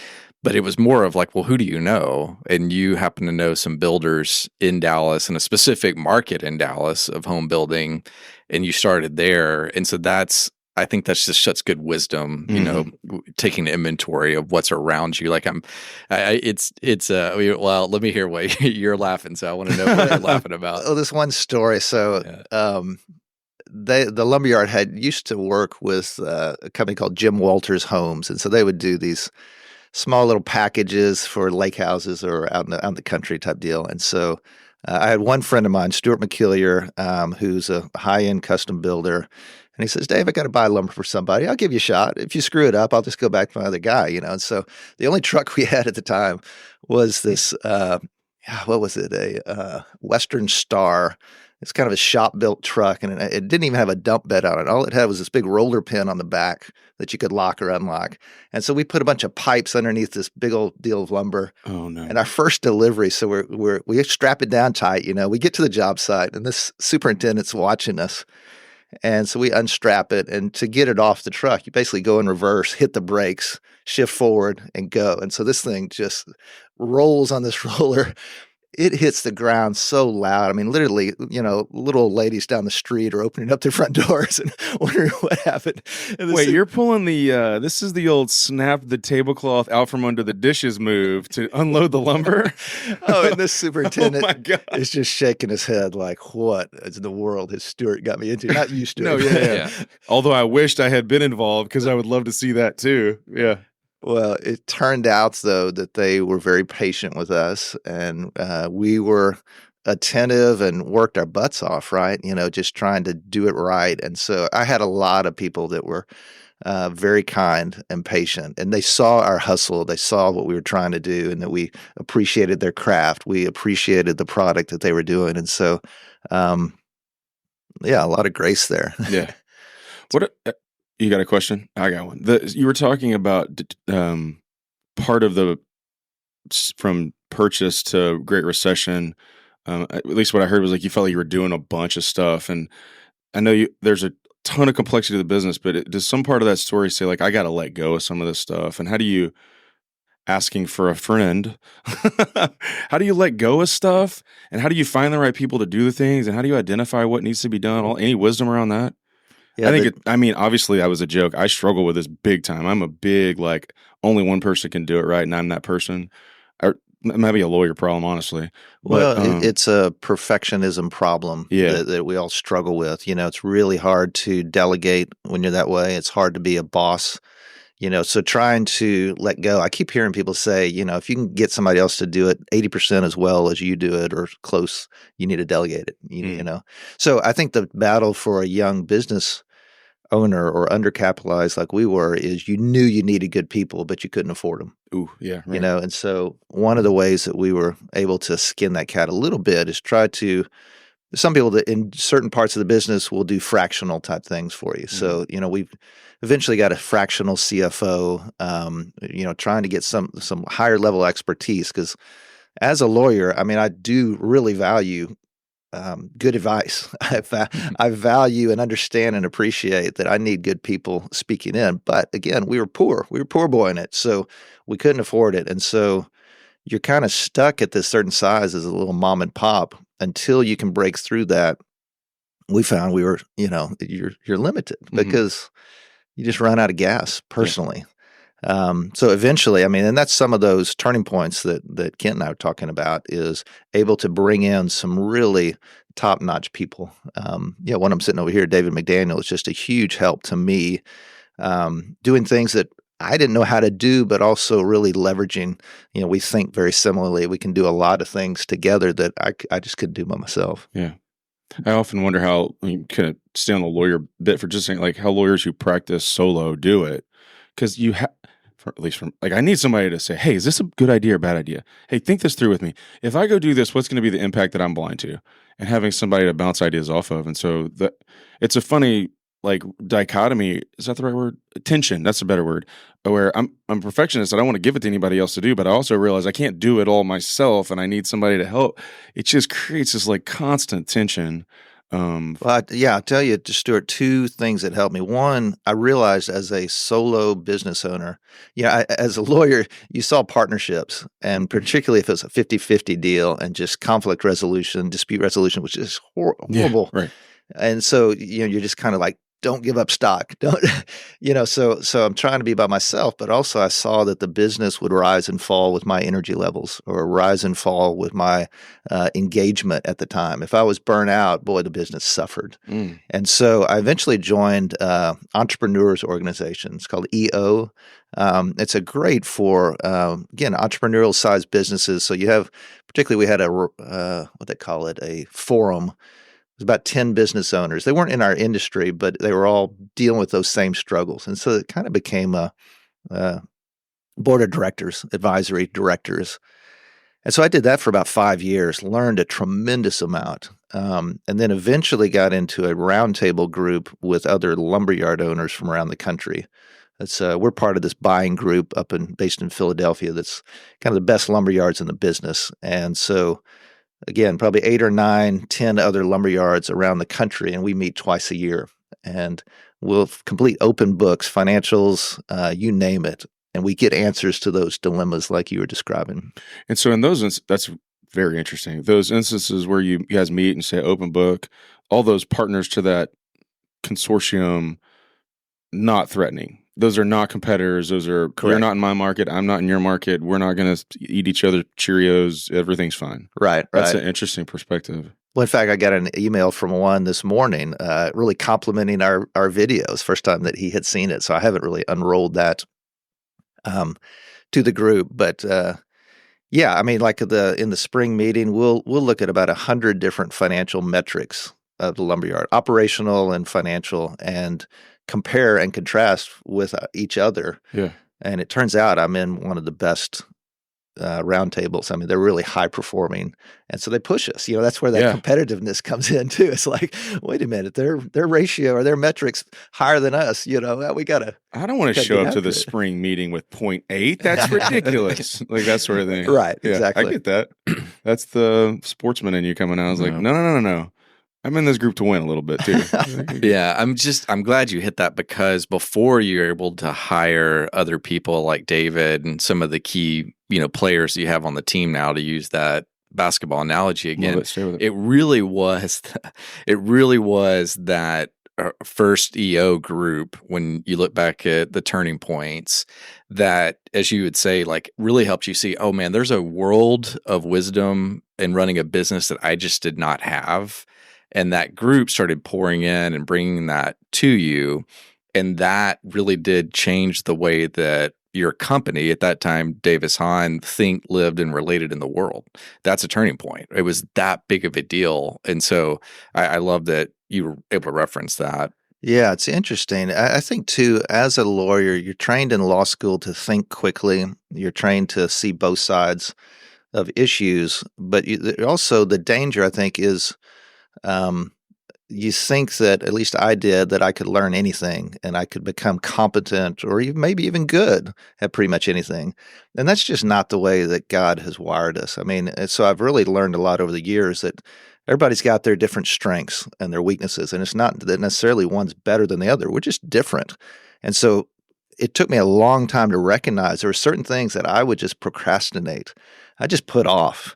Speaker 4: But it was more of like, well, who do you know? And you happen to know some builders in Dallas, in a specific market in Dallas of home building, and you started there. And so I think that's just such good wisdom, taking inventory of what's around you. Like well, let me hear what you're laughing. So I want to know what you're laughing about.
Speaker 1: Oh, this one story. So, the lumberyard used to work with a company called Jim Walters Homes, and so they would do these small little packages for lake houses or out in the country type deal. And so I had one friend of mine, Stewart who's a high-end custom builder, and he says, "Dave, I got to buy lumber for somebody. I'll give you a shot. If you screw it up, I'll just go back to my other guy." And so the only truck we had at the time was this, what was it? A Western Star. It's kind of a shop-built truck, and it didn't even have a dump bed on it. All it had was this big roller pin on the back that you could lock or unlock. And so we put a bunch of pipes underneath this big old deal of lumber.
Speaker 2: Oh, no.
Speaker 1: And our first delivery, so we strap it down tight. We get to the job site, and this superintendent's watching us. And so we unstrap it, and to get it off the truck, you basically go in reverse, hit the brakes, shift forward, and go. And so this thing just rolls on this roller. It hits the ground so loud. I mean, literally, little old ladies down the street are opening up their front doors and wondering what happened. And
Speaker 2: Wait, you're pulling this is the old snap the tablecloth out from under the dishes move to unload the lumber?
Speaker 1: Oh, and this superintendent
Speaker 2: oh my God.
Speaker 1: is just shaking his head like, what in the world has Stewart got me into? Not you, Stewart.
Speaker 2: No, yeah. Although I wished I had been involved because I would love to see that too. Yeah.
Speaker 1: Well, it turned out, though, that they were very patient with us, and we were attentive and worked our butts off, right? Just trying to do it right. And so I had a lot of people that were very kind and patient, and they saw our hustle. They saw what we were trying to do, and that we appreciated their craft. We appreciated the product that they were doing. And so, a lot of grace there.
Speaker 2: Yeah. What? You got a question? I got one. You were talking about part of from purchase to Great Recession. At least what I heard was like you felt like you were doing a bunch of stuff, and I know there's a ton of complexity to the business, but does some part of that story say like I got to let go of some of this stuff? And how do you, asking for a friend, how do you let go of stuff, and how do you find the right people to do the things, and how do you identify what needs to be done? Any wisdom around that?
Speaker 1: Yeah,
Speaker 2: I think obviously that was a joke. I struggle with this big time. I'm a big, only one person can do it right, and I'm that person. Or it might be a lawyer problem, honestly.
Speaker 1: Well, it's a perfectionism problem that we all struggle with. It's really hard to delegate when you're that way. It's hard to be a boss. So trying to let go. I keep hearing people say, if you can get somebody else to do it 80% as well as you do it or close, you need to delegate it. So I think the battle for a young business owner or undercapitalized like we were is you knew you needed good people, but you couldn't afford them.
Speaker 2: Ooh, yeah. Right.
Speaker 1: And so one of the ways that we were able to skin that cat a little bit is try to, some people that in certain parts of the business will do fractional type things for you. So, we've eventually got a fractional CFO, trying to get some higher level expertise, because as a lawyer, I do really value good advice. I value and understand and appreciate that I need good people speaking in. But again, we were poor. We were poor boying it. So we couldn't afford it. And so you're kind of stuck at this certain size as a little mom and pop until you can break through that. We found we were, you're limited because you just run out of gas personally. So eventually, and that's some of those turning points that Kent and I were talking about, is able to bring in some really top-notch people. One of them sitting over here, David McDaniel, is just a huge help to me, doing things that I didn't know how to do, but also really leveraging, we think very similarly. We can do a lot of things together that I just couldn't do by myself.
Speaker 2: Yeah. I often wonder how, kind of stay on the lawyer bit for just saying, like, how lawyers who practice solo do it. Because you have, at least from, I need somebody to say, hey, is this a good idea or bad idea? Hey, think this through with me. If I go do this, what's going to be the impact that I'm blind to? And having somebody to bounce ideas off of. And so it's a funny, dichotomy. Is that the right word? Tension. That's a better word. Where I'm a perfectionist. I don't want to give it to anybody else to do, but I also realize I can't do it all myself, and I need somebody to help. It just creates this constant tension.
Speaker 1: Well, I'll tell you, Stuart, two things that helped me. One, I realized as a solo business owner, as a lawyer, you saw partnerships, and particularly if it's a 50-50 deal and just conflict resolution, dispute resolution, which is horrible.
Speaker 2: Right.
Speaker 1: And so, you're just kind of like, don't give up stock. Don't, so I'm trying to be by myself, but also I saw that the business would rise and fall with my energy levels or rise and fall with my engagement at the time. If I was burnt out, boy, the business suffered. And so I eventually joined entrepreneurs organizations called EO. It's a great for, again, entrepreneurial sized businesses. So you have, particularly we had what they call it, a forum. It was about 10 business owners. They weren't in our industry, but they were all dealing with those same struggles. And so it kind of became a board of directors, advisory directors. And so I did that for about 5 years, learned a tremendous amount, and then eventually got into a roundtable group with other lumberyard owners from around the country. We're part of this buying group based in Philadelphia that's kind of the best lumberyards in the business. And so again, probably 8 or 9, 10 other lumberyards around the country, and we meet twice a year. And we'll complete open books, financials, you name it, and we get answers to those dilemmas like you were describing.
Speaker 2: And so in those, that's very interesting. Those instances where you guys meet and say open book, all those partners to that consortium, not threatening. Those are not competitors. Those are,
Speaker 1: Correct.
Speaker 2: You're not in my market. I'm not in your market. We're not going to eat each other Cheerios. Everything's fine.
Speaker 1: Right.
Speaker 2: That's an interesting perspective.
Speaker 1: Well, in fact, I got an email from one this morning really complimenting our videos, first time that he had seen it. So I haven't really unrolled that to the group. But I mean, like in the spring meeting, we'll look at about 100 different financial metrics of the lumberyard, operational and financial, and compare and contrast with each other.
Speaker 2: Yeah.
Speaker 1: And it turns out I'm in one of the best roundtables. I mean, they're really high performing. And so they push us. That's where that competitiveness comes in too. It's like, wait a minute, their ratio or their metrics higher than us. We gotta.
Speaker 2: I don't want to show up to the spring meeting with 0.8. That's ridiculous. Like that sort of thing.
Speaker 1: Right.
Speaker 2: Yeah,
Speaker 1: exactly.
Speaker 2: I get that. That's the sportsman in you coming out. I was like, no. I'm in this group to win a little bit too.
Speaker 4: Yeah, I'm glad you hit that, because before you're able to hire other people like David and some of the key, players you have on the team now, to use that basketball analogy again, it really was that first EO group, when you look back at the turning points, that, as you would say, like really helped you see, oh man, there's a world of wisdom in running a business that I just did not have. And that group started pouring in and bringing that to you. And that really did change the way that your company, at that time, Davis Hahn, lived, and related in the world. That's a turning point. It was that big of a deal. And so I love that you were able to reference that.
Speaker 1: Yeah, it's interesting. I think, too, as a lawyer, you're trained in law school to think quickly. You're trained to see both sides of issues. But also the danger, I think, is you think that, at least I did, that I could learn anything and I could become competent or maybe even good at pretty much anything. And that's just not the way that God has wired us. I mean, so I've really learned a lot over the years that everybody's got their different strengths and their weaknesses. And it's not that necessarily one's better than the other. We're just different. And so it took me a long time to recognize there were certain things that I would just procrastinate. I just put off.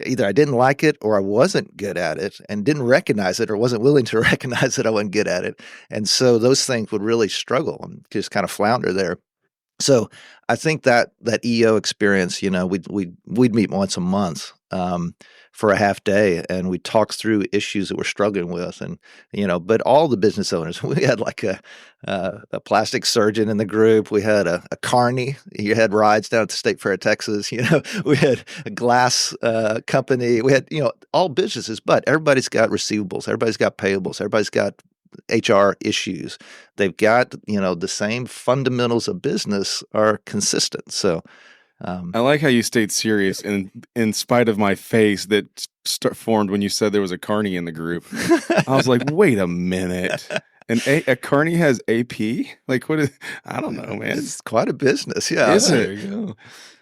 Speaker 1: Either I didn't like it or I wasn't good at it and didn't recognize it or wasn't willing to recognize that I wasn't good at it. And so those things would really struggle and just kind of flounder there. So I think that EO experience, we'd meet once a month for a half day, and we talk through issues that we're struggling with, and but all the business owners, we had like a plastic surgeon in the group, we had a carny, you had rides down at the State Fair of Texas, we had a glass company, we had all businesses, but everybody's got receivables, everybody's got payables, everybody's got HR issues. They've got, the same fundamentals of business are consistent. So
Speaker 2: I like how you stayed serious in spite of my face that formed when you said there was a carny in the group. I was like, wait a minute. And a carny has AP? Like, what is, I don't know, man.
Speaker 1: It's quite a business. Yeah.
Speaker 2: Is
Speaker 1: There
Speaker 2: it?
Speaker 1: you go.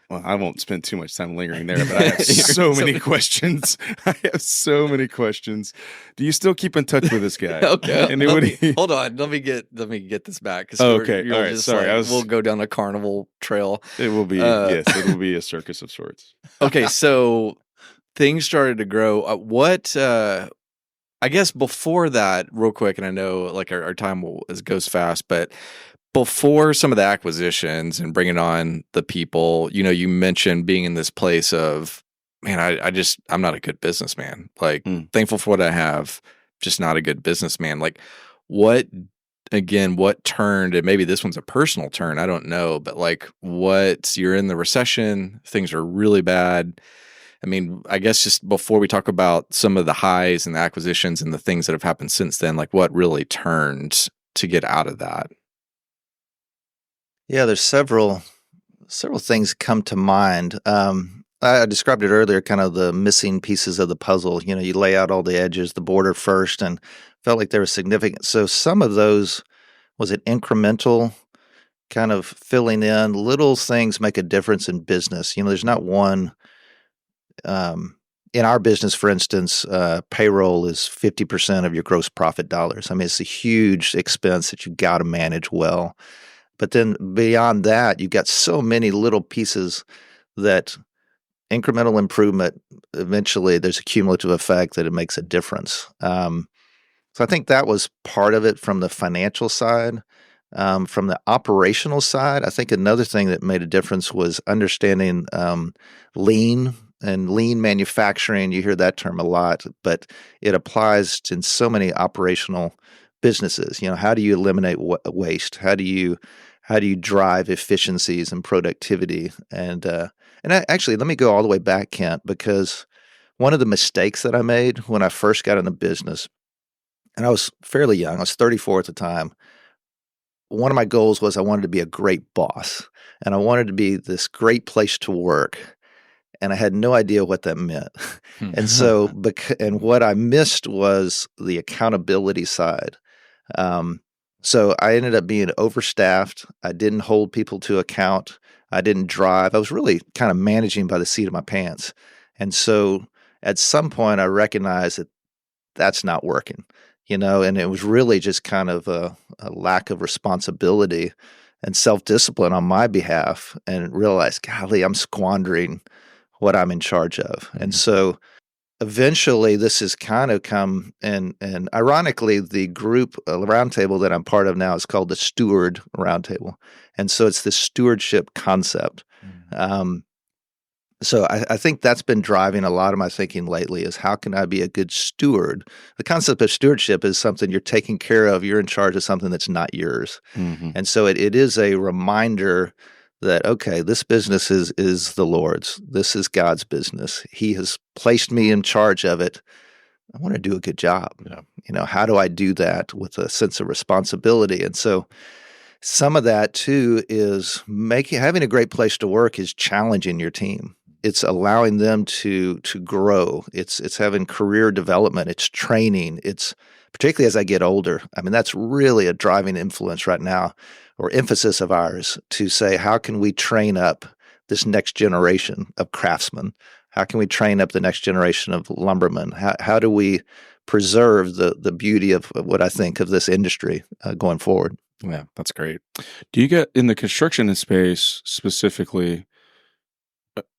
Speaker 2: well, I won't spend too much time lingering there, but I have so many questions. I have so many questions. Do you still keep in touch with this guy?
Speaker 4: Okay. Hold on. Let me get this back.
Speaker 2: Okay. All right. Sorry.
Speaker 4: We'll go down a carnival trail.
Speaker 2: It will be, yes, it will be a circus of sorts.
Speaker 4: Okay. So things started to grow. I guess before that, real quick, and I know like our time goes fast, but before some of the acquisitions and bringing on the people, you mentioned being in this place of, man, I'm not a good businessman. Like, thankful for what I have, just not a good businessman. Like, what turned, and maybe this one's a personal turn, I don't know, but like, you're in the recession, things are really bad. I mean, I guess just before we talk about some of the highs and the acquisitions and the things that have happened since then, like what really turned to get out of that?
Speaker 1: Yeah, there's several things come to mind. I described it earlier, kind of the missing pieces of the puzzle. You lay out all the edges, the border first, and felt like they were significant. So some of those, was it incremental, kind of filling in little things make a difference in business. There's not one. In our business, for instance, payroll is 50% of your gross profit dollars. I mean, it's a huge expense that you got to manage well. But then beyond that, you've got so many little pieces that incremental improvement, eventually there's a cumulative effect that it makes a difference. So I think that was part of it from the financial side. From the operational side, I think another thing that made a difference was understanding lean and lean manufacturing. You hear that term a lot, but it applies in so many operational businesses. How do you eliminate waste? How do you drive efficiencies and productivity? And actually, let me go all the way back, Kent, because one of the mistakes that I made when I first got in the business, and I was fairly young, I was 34 at the time. One of my goals was I wanted to be a great boss, and I wanted to be this great place to work. And I had no idea what that meant. And so, and what I missed was the accountability side. So I ended up being overstaffed. I didn't hold people to account. I didn't drive. I was really kind of managing by the seat of my pants. And so at some point I recognized that that's not working, and it was really just kind of a lack of responsibility and self-discipline on my behalf, and realized, golly, I'm squandering what I'm in charge of. And so eventually this has kind of come, and ironically, the group roundtable that I'm part of now is called the Stewart Roundtable. And so it's this stewardship concept. So I think that's been driving a lot of my thinking lately, is how can I be a good steward? The concept of stewardship is something you're taking care of. You're in charge of something that's not yours. And so it is a reminder that, okay, this business is the Lord's. This is God's business. He has placed me in charge of it. I want to do a good job. Yeah. How do I do that with a sense of responsibility? And so some of that too is having a great place to work is challenging your team. It's allowing them to grow. It's having career development. It's training. It's particularly as I get older. I mean, that's really a driving influence right now, or emphasis of ours, to say, how can we train up this next generation of craftsmen? How can we train up the next generation of lumbermen? How do we preserve the beauty of what I think of this industry going forward?
Speaker 4: Yeah, that's great.
Speaker 2: Do you get in the construction space specifically?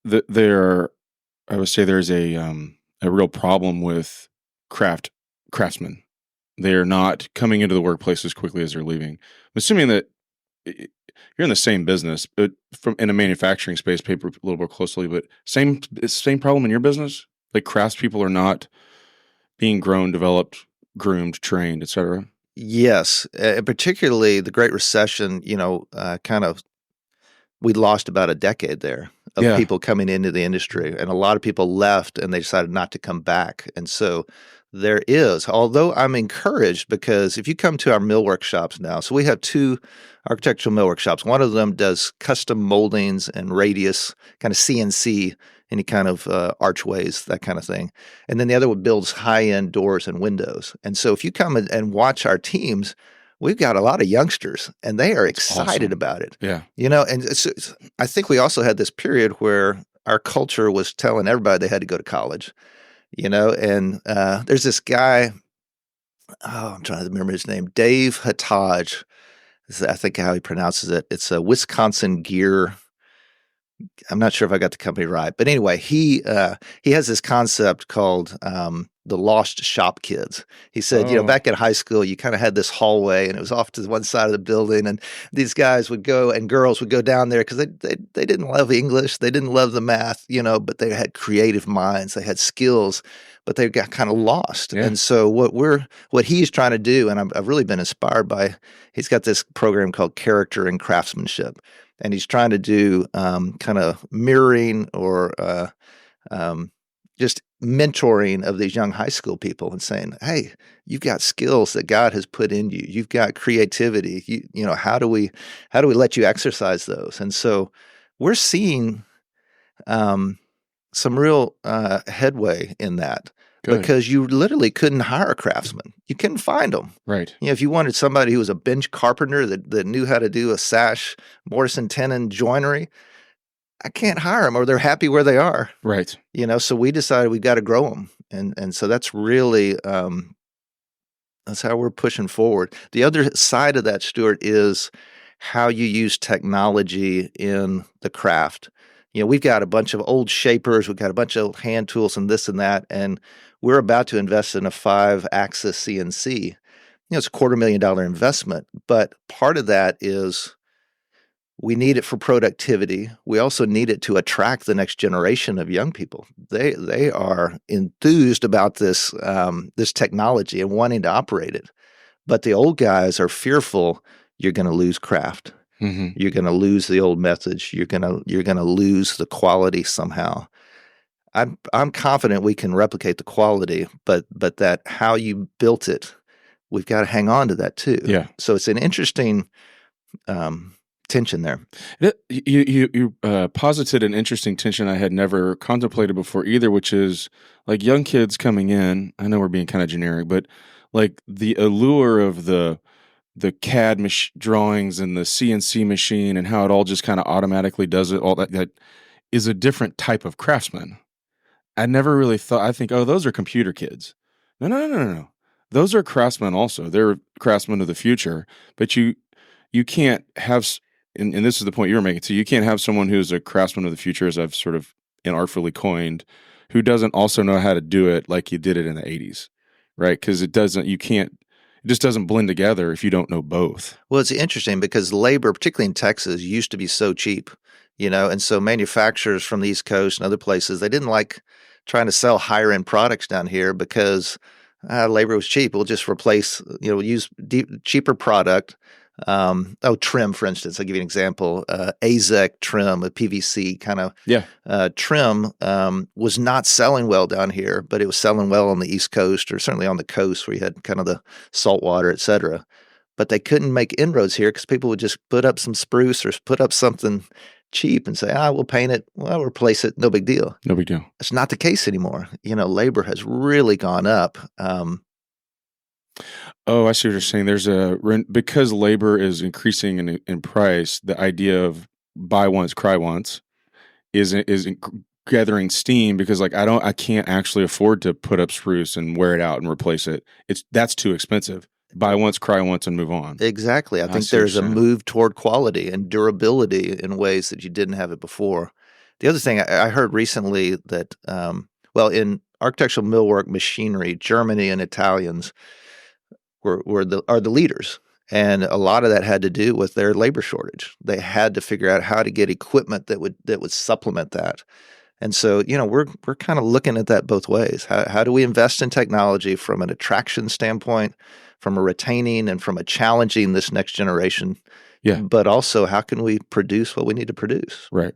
Speaker 2: I would say there's a real problem with craftsmen. They are not coming into the workplace as quickly as they're leaving. I'm assuming that you're in the same business, but in a manufacturing space, paper a little more closely. But same problem in your business. Like craftspeople are not being grown, developed, groomed, trained, etc.
Speaker 1: Yes, particularly the Great Recession. We lost about a decade there of people coming into the industry, and a lot of people left and they decided not to come back. And so there is, although I'm encouraged, because if you come to our millwork shops now, so we have 2 architectural millwork shops. One of them does custom moldings and radius, kind of CNC, any kind of archways, that kind of thing. And then the other one builds high-end doors and windows. And so if you come and watch our teams, we've got a lot of youngsters, and they are excited about it.
Speaker 2: Yeah.
Speaker 1: And I think we also had this period where our culture was telling everybody they had to go to college, and there's this guy, I'm trying to remember his name, Dave Hataj, is I think how he pronounces it. It's a Wisconsin gear. I'm not sure if I got the company right, but anyway, he has this concept called the lost shop kids. He said, back in high school, you kind of had this hallway, and it was off to one side of the building, and these guys would go and girls would go down there because they didn't love English, they didn't love the math, but they had creative minds, they had skills, but they got kind of lost.
Speaker 2: Yeah.
Speaker 1: And so what he's trying to do, and I've really been inspired by, he's got this program called Character and Craftsmanship. And he's trying to do kind of mirroring or just mentoring of these young high school people and saying, hey, you've got skills that God has put in you. You've got creativity. How do we let you exercise those? And so we're seeing some real headway in that.
Speaker 2: Good.
Speaker 1: Because you literally couldn't hire a craftsman. You couldn't find them.
Speaker 2: Right.
Speaker 1: If you wanted somebody who was a bench carpenter that knew how to do a sash, mortise and tenon joinery, I can't hire them, or they're happy where they are.
Speaker 2: Right.
Speaker 1: So we decided we've got to grow them. And so that's really, that's how we're pushing forward. The other side of that, Stewart, is how you use technology in the craft. We've got a bunch of old shapers, we've got a bunch of hand tools and this and that, and we're about to invest in a 5-axis CNC. It's a $250,000 investment, but part of that is we need it for productivity. We also need it to attract the next generation of young people. They are enthused about this technology and wanting to operate it, but the old guys are fearful you're going to lose craft.
Speaker 2: Mm-hmm.
Speaker 1: You're going to lose the old methods. You're going to lose the quality somehow. I'm confident we can replicate the quality, but that how you built it, we've got to hang on to that too.
Speaker 2: Yeah.
Speaker 1: So it's an interesting tension there.
Speaker 2: You posited an interesting tension I had never contemplated before either, which is like young kids coming in. I know we're being kind of generic, but like the allure of the CAD drawings and the CNC machine and how it all just kind of automatically does it, all that is a different type of craftsman. I never really thought, I think, oh, those are computer kids. No. Those are craftsmen also. They're craftsmen of the future, but you can't have, and this is the point you were making, so you can't have someone who's a craftsman of the future, as I've sort of inartfully coined, who doesn't also know how to do it like you did it in the 80s, right? Because it just doesn't blend together if you don't know both.
Speaker 1: Well, it's interesting because labor, particularly in Texas, used to be so cheap, and so manufacturers from the East Coast and other places, they didn't like trying to sell higher end products down here because labor was cheap. We'll just replace, use cheaper product. Trim, for instance, I'll give you an example. AZEK trim, a PVC kind of trim, was not selling well down here, but it was selling well on the East Coast, or certainly on the coast where you had kind of the salt water, et cetera. But they couldn't make inroads here because people would just put up some spruce or put up something cheap and say, we'll paint it, we'll replace it, no big deal.
Speaker 2: No big deal.
Speaker 1: It's not the case anymore. Labor has really gone up.
Speaker 2: Oh, I see what you're saying. Because labor is increasing in price, the idea of buy once, cry once is gathering steam because I can't actually afford to put up spruce and wear it out and replace it. That's too expensive. Buy once, cry once, and move on.
Speaker 1: Exactly. I think there's a move toward quality and durability in ways that you didn't have it before. The other thing I heard recently that, in architectural millwork machinery, Germany and Italians are the leaders. And a lot of that had to do with their labor shortage. They had to figure out how to get equipment that would supplement that. And so, we're kind of looking at that both ways. How do we invest in technology from an attraction standpoint, from a retaining and from a challenging this next generation?
Speaker 2: Yeah.
Speaker 1: But also, how can we produce what we need to produce?
Speaker 2: Right.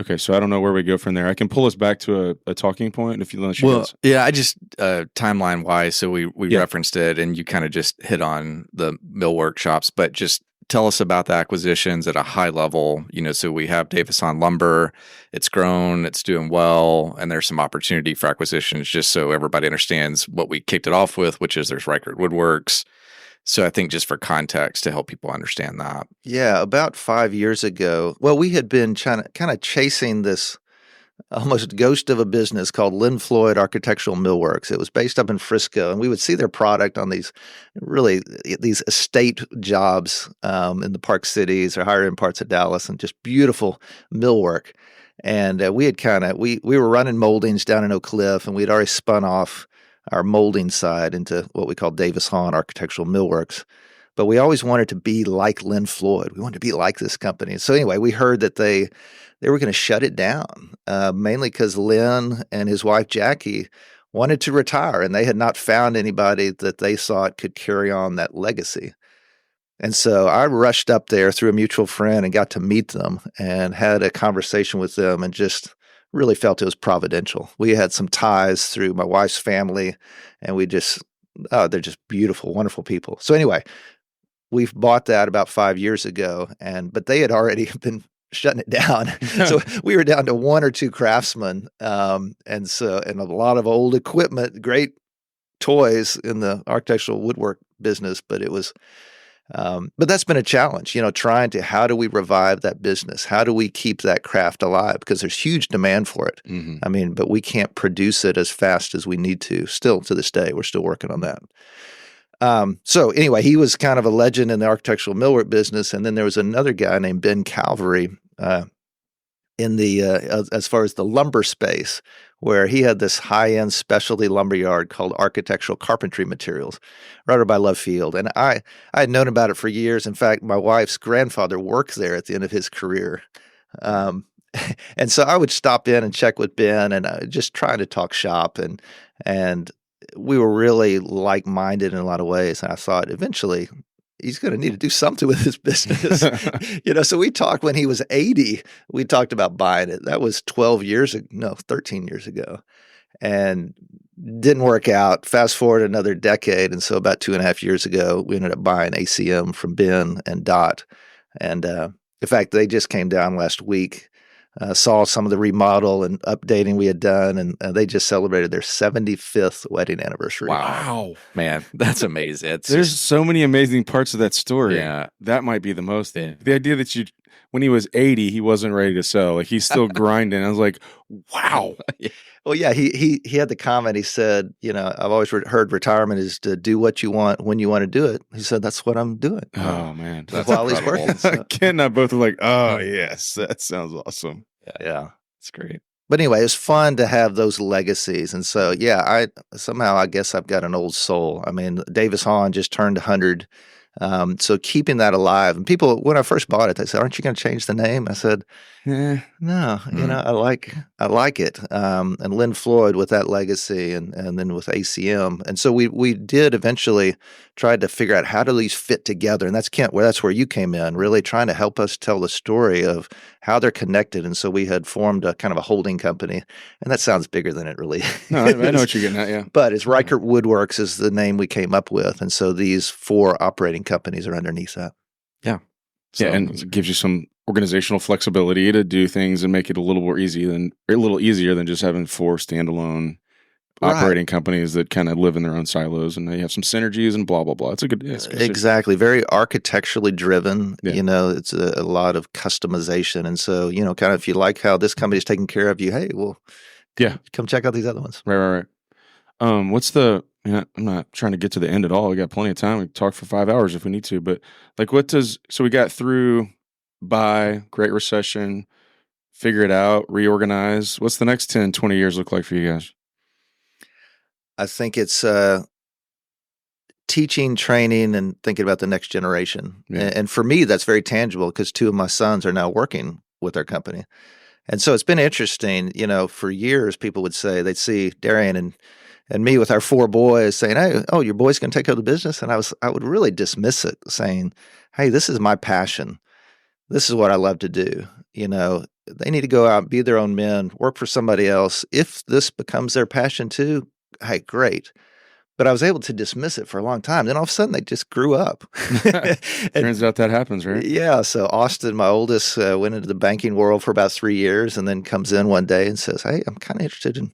Speaker 2: Okay, so I don't know where we go from there. I can pull us back to a talking point if you want to.
Speaker 4: Well, yeah, I just timeline wise, so we referenced it, and you kind of just hit on the mill workshops, but just tell us about the acquisitions at a high level. So we have Davis on Lumber. It's grown, it's doing well, and there's some opportunity for acquisitions. Just so everybody understands what we kicked it off with, which is there's Reichert Woodworks. So I think just for context to help people understand that.
Speaker 1: Yeah, about 5 years ago. Well, we had been kind of chasing this almost ghost of a business called Lynn Floyd Architectural Millworks. It was based up in Frisco, and we would see their product on these estate jobs in the Park Cities or higher end parts of Dallas, and just beautiful millwork. And we had we were running moldings down in Oak Cliff, and we'd already spun off our molding side into what we call Davis Hahn Architectural Millworks. But we always wanted to be like Lynn Floyd. We wanted to be like this company. So anyway, we heard that they were going to shut it down, mainly because Lynn and his wife, Jackie, wanted to retire, and they had not found anybody that they thought could carry on that legacy. And so I rushed up there through a mutual friend and got to meet them and had a conversation with them and just really felt it was providential. We had some ties through my wife's family, and they're just beautiful, wonderful people. So anyway, we've bought that about 5 years ago, but they had already been shutting it down. So we were down to one or two craftsmen, and a lot of old equipment, great toys in the architectural woodwork business. But it was, but that's been a challenge, how do we revive that business? How do we keep that craft alive? Because there's huge demand for it.
Speaker 2: Mm-hmm.
Speaker 1: I mean, but we can't produce it as fast as we need to. Still to this day, we're still working on that. So anyway, he was kind of a legend in the architectural millwork business. And then there was another guy named Ben Calvary in the as far as the lumber space, where he had this high-end specialty lumber yard called Architectural Carpentry Materials, right over by Love Field. And I had known about it for years. In fact, my wife's grandfather worked there at the end of his career. And so I would stop in and check with Ben, and just trying to talk shop, and we were really like-minded in a lot of ways. And I thought eventually he's going to need to do something with his business. So we talked when he was 80, we talked about buying it. That was 13 years ago, and didn't work out. Fast forward another decade. And so about 2.5 years ago, we ended up buying ACM from Ben and Dot. And in fact, they just came down last week, saw some of the remodel and updating we had done, and they just celebrated their 75th wedding anniversary.
Speaker 4: Wow. Man, that's amazing.
Speaker 2: There's so many amazing parts of that story.
Speaker 4: Yeah.
Speaker 2: That might be the most. Yeah. The idea that when he was 80, he wasn't ready to sell. Like, he's still grinding. I was like, wow.
Speaker 1: Well, yeah, he had the comment. He said, I've always heard retirement is to do what you want when you want to do it. He said, that's what I'm doing.
Speaker 2: Oh, man.
Speaker 1: That's while he's working. So.
Speaker 2: Ken and I both were like, oh, yes, that sounds awesome.
Speaker 1: Yeah.
Speaker 4: It's great.
Speaker 1: But anyway, it's fun to have those legacies. And so, yeah, I guess I've got an old soul. I mean, Davis Hahn just turned 100. So keeping that alive. And people, when I first bought it, they said, aren't you going to change the name? I said, no, I like it. And Lynn Floyd with that legacy, and then with ACM. And so we did eventually try to figure out how do these fit together. And that's Kent, that's where you came in, really trying to help us tell the story of how they're connected. And so we had formed a kind of a holding company. And that sounds bigger than it really is.
Speaker 2: No, I know what you're getting at, yeah.
Speaker 1: But it's Reichert Woodworks is the name we came up with. And so these 4 operating companies are underneath that.
Speaker 4: Yeah.
Speaker 2: So, and it gives you some organizational flexibility to do things and make it a little easier than just having 4 standalone operating companies that kind of live in their own silos, and they have some synergies and blah blah blah. It's a good
Speaker 1: exactly very architecturally driven. Yeah. It's a lot of customization, and so kind of if you like how this company is taking care of you, hey, well, come check out these other ones.
Speaker 2: Right. What's the? I'm not trying to get to the end at all. We got plenty of time. We can talk for 5 hours if we need to. But like, so we got through Great Recession, figure it out, reorganize. What's the next 10, 20 years look like for you guys?
Speaker 1: I think it's teaching, training, and thinking about the next generation. Yeah. And for me, that's very tangible because 2 of my sons are now working with our company. And so it's been interesting. For years, people would say, they'd see Darian and me with our 4 boys saying, hey, your boy's going to take over the business. And I would really dismiss it, saying, hey, this is my passion. This is what I love to do. They need to go out and be their own men, work for somebody else. If this becomes their passion too, hey, great. But I was able to dismiss it for a long time. Then all of a sudden, they just grew up.
Speaker 2: Turns out that happens, right?
Speaker 1: Yeah. So Austin, my oldest, went into the banking world for about 3 years and then comes in one day and says, hey, I'm kind of interested in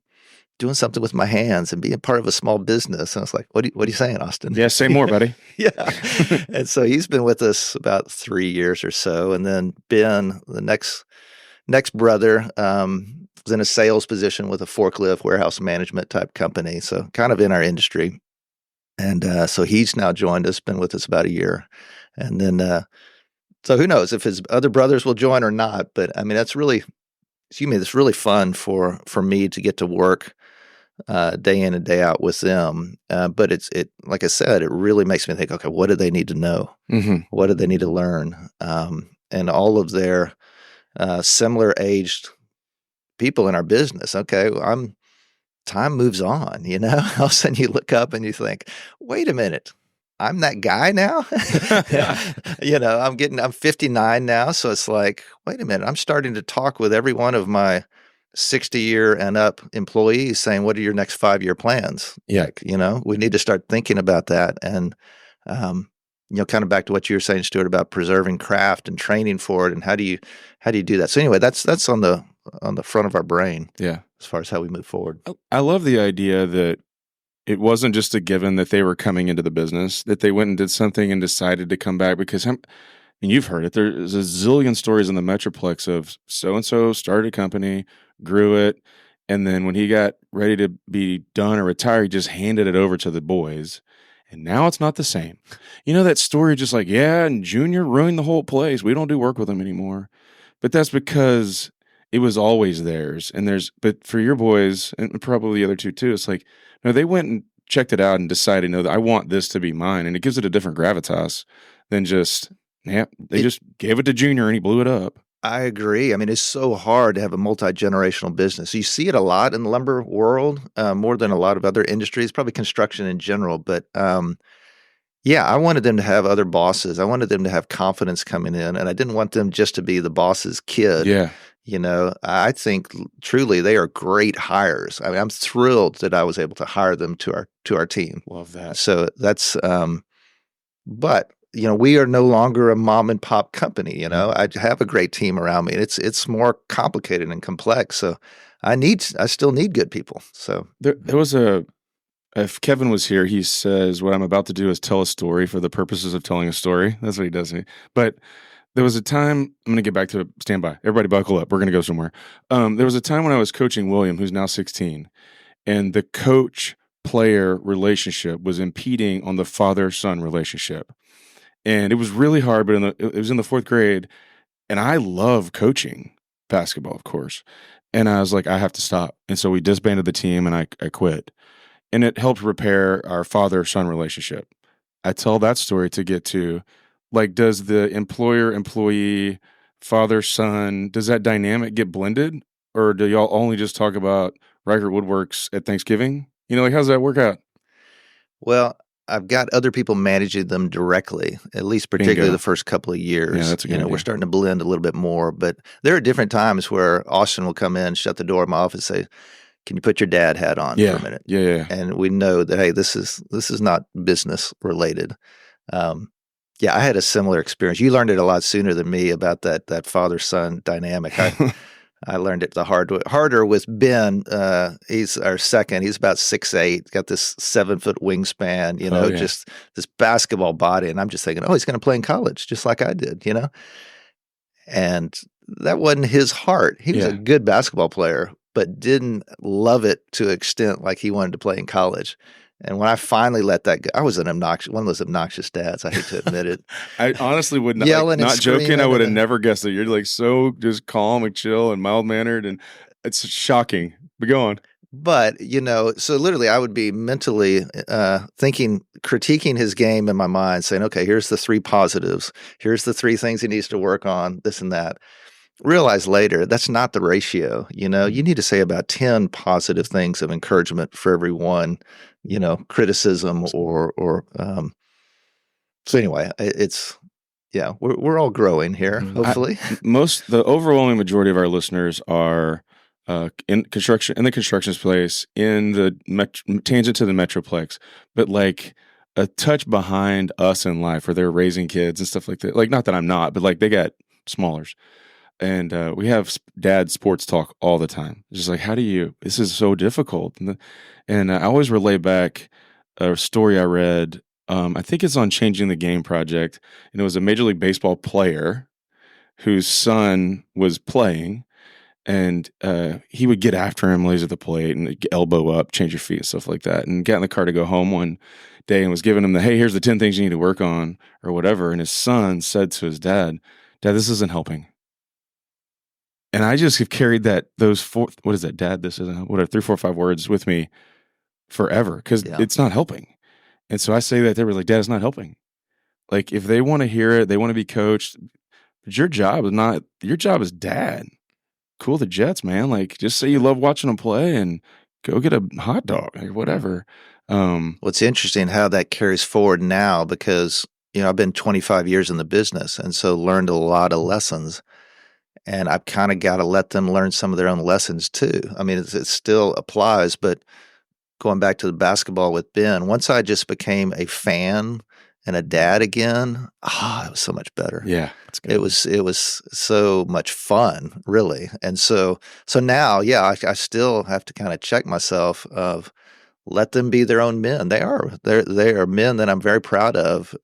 Speaker 1: doing something with my hands and being part of a small business. And I was like, what are you saying, Austin?
Speaker 2: Yeah, say more, buddy.
Speaker 1: Yeah. And so he's been with us about 3 years or so. And then Ben, the next brother, was in a sales position with a forklift warehouse management type company. So kind of in our industry. And so he's now joined us, been with us about a year. And then, so who knows if his other brothers will join or not. But I mean, that's really fun for me to get to work day in and day out with them. But it like I said, it really makes me think, okay, what do they need to know?
Speaker 2: Mm-hmm.
Speaker 1: What do they need to learn? And all of their similar aged people in our business. Okay, time moves on, you know? All of a sudden you look up and you think, wait a minute, I'm that guy now? You know, I'm 59 now. So it's like, wait a minute, I'm starting to talk with every one of my 60-year and up employees saying, what are your next 5-year plans?
Speaker 2: Yeah.
Speaker 1: Like, you know, we need to start thinking about that. And, you know, kind of back to what you were saying, Stewart, about preserving craft and training for it. And how do you do that? So anyway, that's on the front of our brain.
Speaker 2: Yeah.
Speaker 1: As far as how we move forward.
Speaker 2: I love the idea that it wasn't just a given that they were coming into the business, that they went and did something and decided to come back because, and you've heard it, there's a zillion stories in the Metroplex of so-and-so started a company, grew it, and then when he got ready to be done or retire, he just handed it over to the boys. And now it's not the same. You know that story just like, yeah, and Junior ruined the whole place. We don't do work with him anymore. But that's because it was always theirs. But for your boys, and probably the other two too, it's like, no, they went and checked it out and decided, no, I want this to be mine. And it gives it a different gravitas than just, just gave it to Junior and he blew it up.
Speaker 1: I agree. I mean, it's so hard to have a multi-generational business. You see it a lot in the lumber world, more than a lot of other industries, probably construction in general. But yeah, I wanted them to have other bosses. I wanted them to have confidence coming in, and I didn't want them just to be the boss's kid.
Speaker 2: Yeah.
Speaker 1: You know, I think truly they are great hires. I mean, I'm thrilled that I was able to hire them to our team.
Speaker 2: Love that.
Speaker 1: So that's, but you know, we are no longer a mom and pop company. You know, I have a great team around me. It's more complicated and complex. So I still need good people. So
Speaker 2: there was if Kevin was here, he says, what I'm about to do is tell a story for the purposes of telling a story. That's what he does to me. But there was a time, I'm going to get back to standby. Everybody buckle up. We're going to go somewhere. There was a time when I was coaching William, who's now 16, and the coach-player relationship was impeding on the father-son relationship. And it was really hard, but it was in the 4th grade, and I love coaching basketball, of course. And I was like, I have to stop. And so we disbanded the team, and I quit. And it helped repair our father-son relationship. I tell that story to get to, like, does the employer-employee, father-son, does that dynamic get blended? Or do y'all only just talk about Reichert Woodworks at Thanksgiving? You know, like, how does that work out?
Speaker 1: Well, I've got other people managing them directly, at least particularly
Speaker 2: Bingo.
Speaker 1: the first couple of years.
Speaker 2: Yeah, that's a good idea.
Speaker 1: We're starting to blend a little bit more. But there are different times where Austin will come in, shut the door of my office, say, can you put your dad hat on for a minute?
Speaker 2: Yeah.
Speaker 1: And we know that, hey, this is not business related. Yeah, I had a similar experience. You learned it a lot sooner than me about that father-son dynamic. I learned it harder with Ben. He's our second. He's about 6'8", got this 7-foot wingspan, you know, just this basketball body. And I'm just thinking, oh, he's going to play in college just like I did, you know? And that wasn't his heart. He was a good basketball player, but didn't love it to an extent like he wanted to play in college. And when I finally let that go, I was one of those obnoxious dads. I hate to admit it.
Speaker 2: I honestly would not,
Speaker 1: Yelling and
Speaker 2: not joking. I would have
Speaker 1: screaming.
Speaker 2: never guessed that. You're like so just calm and chill and mild mannered, and it's shocking. But go on.
Speaker 1: But, you know, so literally I would be mentally critiquing his game in my mind, saying, okay, here's the 3 positives. Here's the 3 things he needs to work on, this and that. Realize later, that's not the ratio. You know, you need to say about 10 positive things of encouragement for every one, you know, criticism or so anyway, we're all growing here, hopefully.
Speaker 2: The overwhelming majority of our listeners are in the construction space, in the tangent to the Metroplex, but like a touch behind us in life where they're raising kids and stuff like that. Like, not that I'm not, but like they got smallers. And we have dad sports talk all the time. It's just like, this is so difficult. And I always relay back a story I read. I think it's on Changing the Game Project. And it was a Major League Baseball player whose son was playing. And he would get after him, lays at the plate, and elbow up, change your feet, and stuff like that. And got in the car to go home one day and was giving him hey, here's the 10 things you need to work on, or whatever. And his son said to his dad, this isn't helping. And I just have carried those what is that, Dad? This isn't, 3, 4, 5 words with me forever, because it's not helping. And so I say that they were like, Dad, it's not helping. Like, if they want to hear it, they want to be coached. But your job is dad. Cool the Jets, man. Like, just say you love watching them play and go get a hot dog or whatever.
Speaker 1: It's interesting how that carries forward now, because, I've been 25 years in the business, and so learned a lot of lessons, and I've kind of got to let them learn some of their own lessons too. I mean, it still applies, but going back to the basketball with Ben, once I just became a fan and a dad again, it was so much better.
Speaker 2: Yeah, that's good.
Speaker 1: It was so much fun, really. And so now, I still have to kind of check myself of let them be their own men. They are men that I'm very proud of.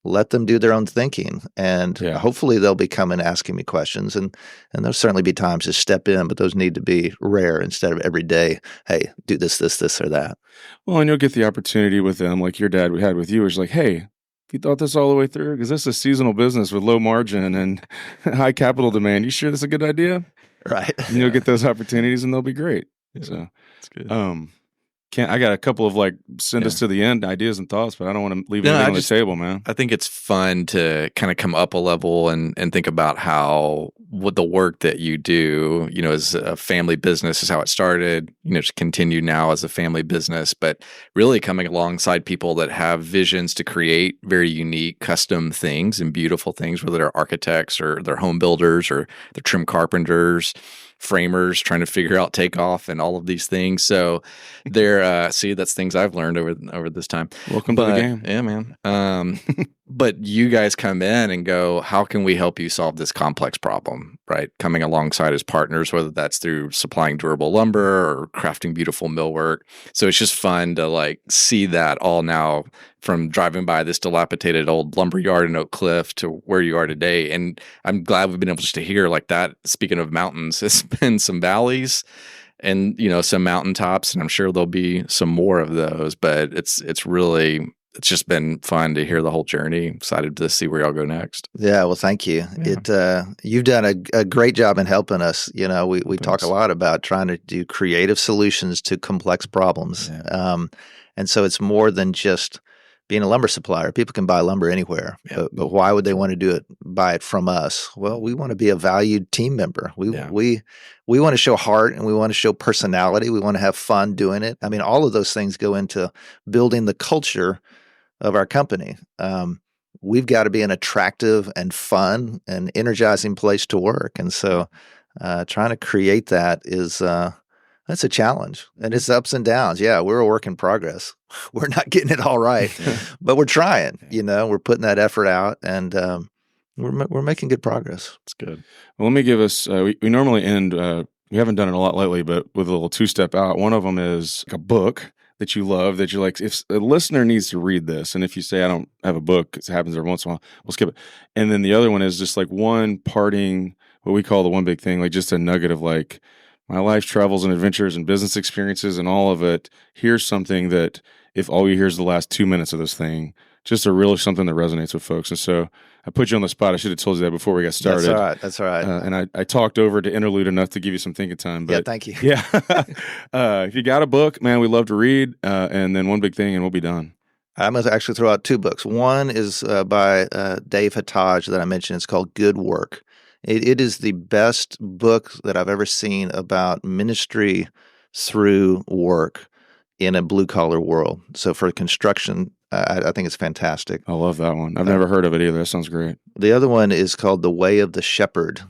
Speaker 1: Let them do their own thinking, and hopefully they'll be coming asking me questions, and there'll certainly be times to step in, but those need to be rare instead of every day. Hey, do this, or that.
Speaker 2: Well, and you'll get the opportunity with them, like your dad we had with you, is like, hey, you thought this all the way through? Because this is a seasonal business with low margin and high capital demand. You sure this is a good idea?
Speaker 1: Right.
Speaker 2: And you'll get those opportunities, and they'll be great.
Speaker 4: Yeah,
Speaker 2: so
Speaker 4: that's good.
Speaker 2: I got a couple of send us to the end ideas and thoughts, but I don't want to leave anything on the table, man.
Speaker 4: I think it's fun to kind of come up a level and think about what the work that you do, as a family business is how it started, to continue now as a family business, but really coming alongside people that have visions to create very unique custom things and beautiful things, whether they're architects or they're home builders or they're trim carpenters, framers trying to figure out takeoff and all of these things. So that's things I've learned over this time.
Speaker 2: Welcome to the game.
Speaker 4: Yeah, man. But you guys come in and go, how can we help you solve this complex problem, right? Coming alongside as partners, whether that's through supplying durable lumber or crafting beautiful millwork. So it's just fun to see that all now, from driving by this dilapidated old lumber yard in Oak Cliff to where you are today. And I'm glad we've been able just to hear that. Speaking of mountains, it's been some valleys and, some mountaintops, and I'm sure there'll be some more of those, but it's just been fun to hear the whole journey. Excited to see where y'all go next.
Speaker 1: Yeah, well, thank you.
Speaker 2: Yeah.
Speaker 1: You've done a great job in helping us. We talk a lot about trying to do creative solutions to complex problems. Yeah. And so it's more than just being a lumber supplier. People can buy lumber anywhere, but why would they want to buy it from us? Well, we want to be a valued team member. We want to show heart, and we want to show personality. We want to have fun doing it. I mean, all of those things go into building the culture of our company. We've got to be an attractive and fun and energizing place to work. And so trying to create that that's a challenge, and it's ups and downs. Yeah, we're a work in progress. We're not getting it all right, but we're trying. We're putting that effort out, and we're making good progress.
Speaker 2: It's good. Well, let me give us. We normally end. We haven't done it a lot lately, but with a little 2-step out. One of them is a book that you love, that you're like, if a listener needs to read this, and if you say I don't have a book, it happens every once in a while, we'll skip it. And then the other one is just one parting, what we call the one big thing, just a nugget of my life travels and adventures and business experiences and all of it. Here's something that if all you hear is the last 2 minutes of this thing, just really something that resonates with folks. And so I put you on the spot. I should have told you that before we got started.
Speaker 1: That's all right.
Speaker 2: And I talked over to interlude enough to give you some thinking time. But
Speaker 1: thank you.
Speaker 2: Yeah. If you got a book, man, we love to read. And then one big thing, and we'll be done.
Speaker 1: I'm going to actually throw out 2 books. One is by Dave Fults that I mentioned. It's called Good Work. It is the best book that I've ever seen about ministry through work in a blue-collar world. So for construction, I think it's fantastic.
Speaker 2: I love that one. I've never heard of it either. That sounds great.
Speaker 1: The other one is called The Way of the Shepherd.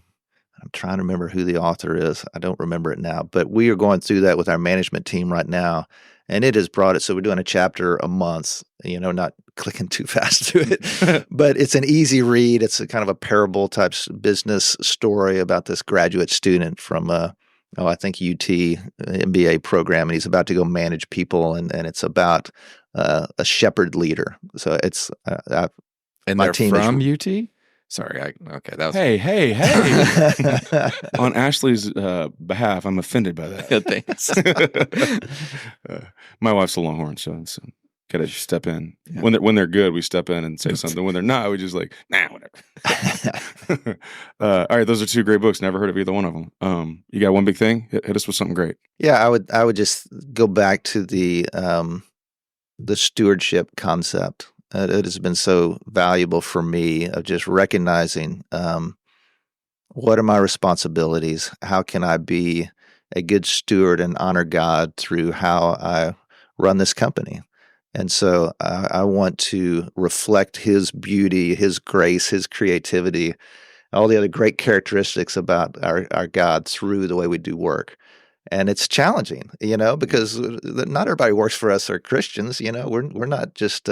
Speaker 1: I'm trying to remember who the author is. I don't remember it now. But we are going through that with our management team right now. and it has brought it. So we're doing a chapter a month, not clicking too fast to it, but it's an easy read. It's a kind of a parable type business story about this graduate student from, I think UT MBA program, and he's about to go manage people, and it's about a shepherd leader. So it's
Speaker 4: and
Speaker 1: my
Speaker 4: they're
Speaker 1: team
Speaker 4: from UT. Sorry, okay, that was
Speaker 2: Hey! On Ashley's behalf, I'm offended by that.
Speaker 4: Thanks.
Speaker 2: My wife's a Longhorn, so gotta step in when they're good. We step in and say something. When they're not, we just like whatever. All right, those are two great books. Never heard of either one of them. You got one big thing? Hit us with something great.
Speaker 1: Yeah, I would just go back to the stewardship concept. It has been so valuable for me of just recognizing what are my responsibilities? How can I be a good steward and honor God through how I run this company? And so I want to reflect His beauty, His grace, His creativity, all the other great characteristics about our God through the way we do work. And it's challenging, because not everybody works for us are Christians. We're not just.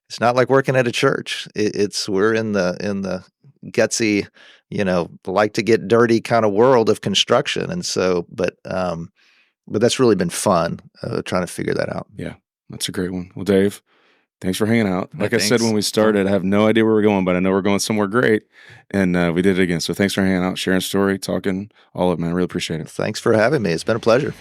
Speaker 1: It's not like working at a church. We're in the gutsy, like to get dirty kind of world of construction. And so, but that's really been fun trying to figure that out.
Speaker 2: Yeah, that's a great one. Well, Dave, thanks for hanging out. Like
Speaker 4: Thanks.
Speaker 2: I said when we started, I have no idea where we're going, but I know we're going somewhere great. And we did it again. So thanks for hanging out, sharing story, talking, all of it, man. I really appreciate it.
Speaker 1: Thanks for having me. It's been a pleasure.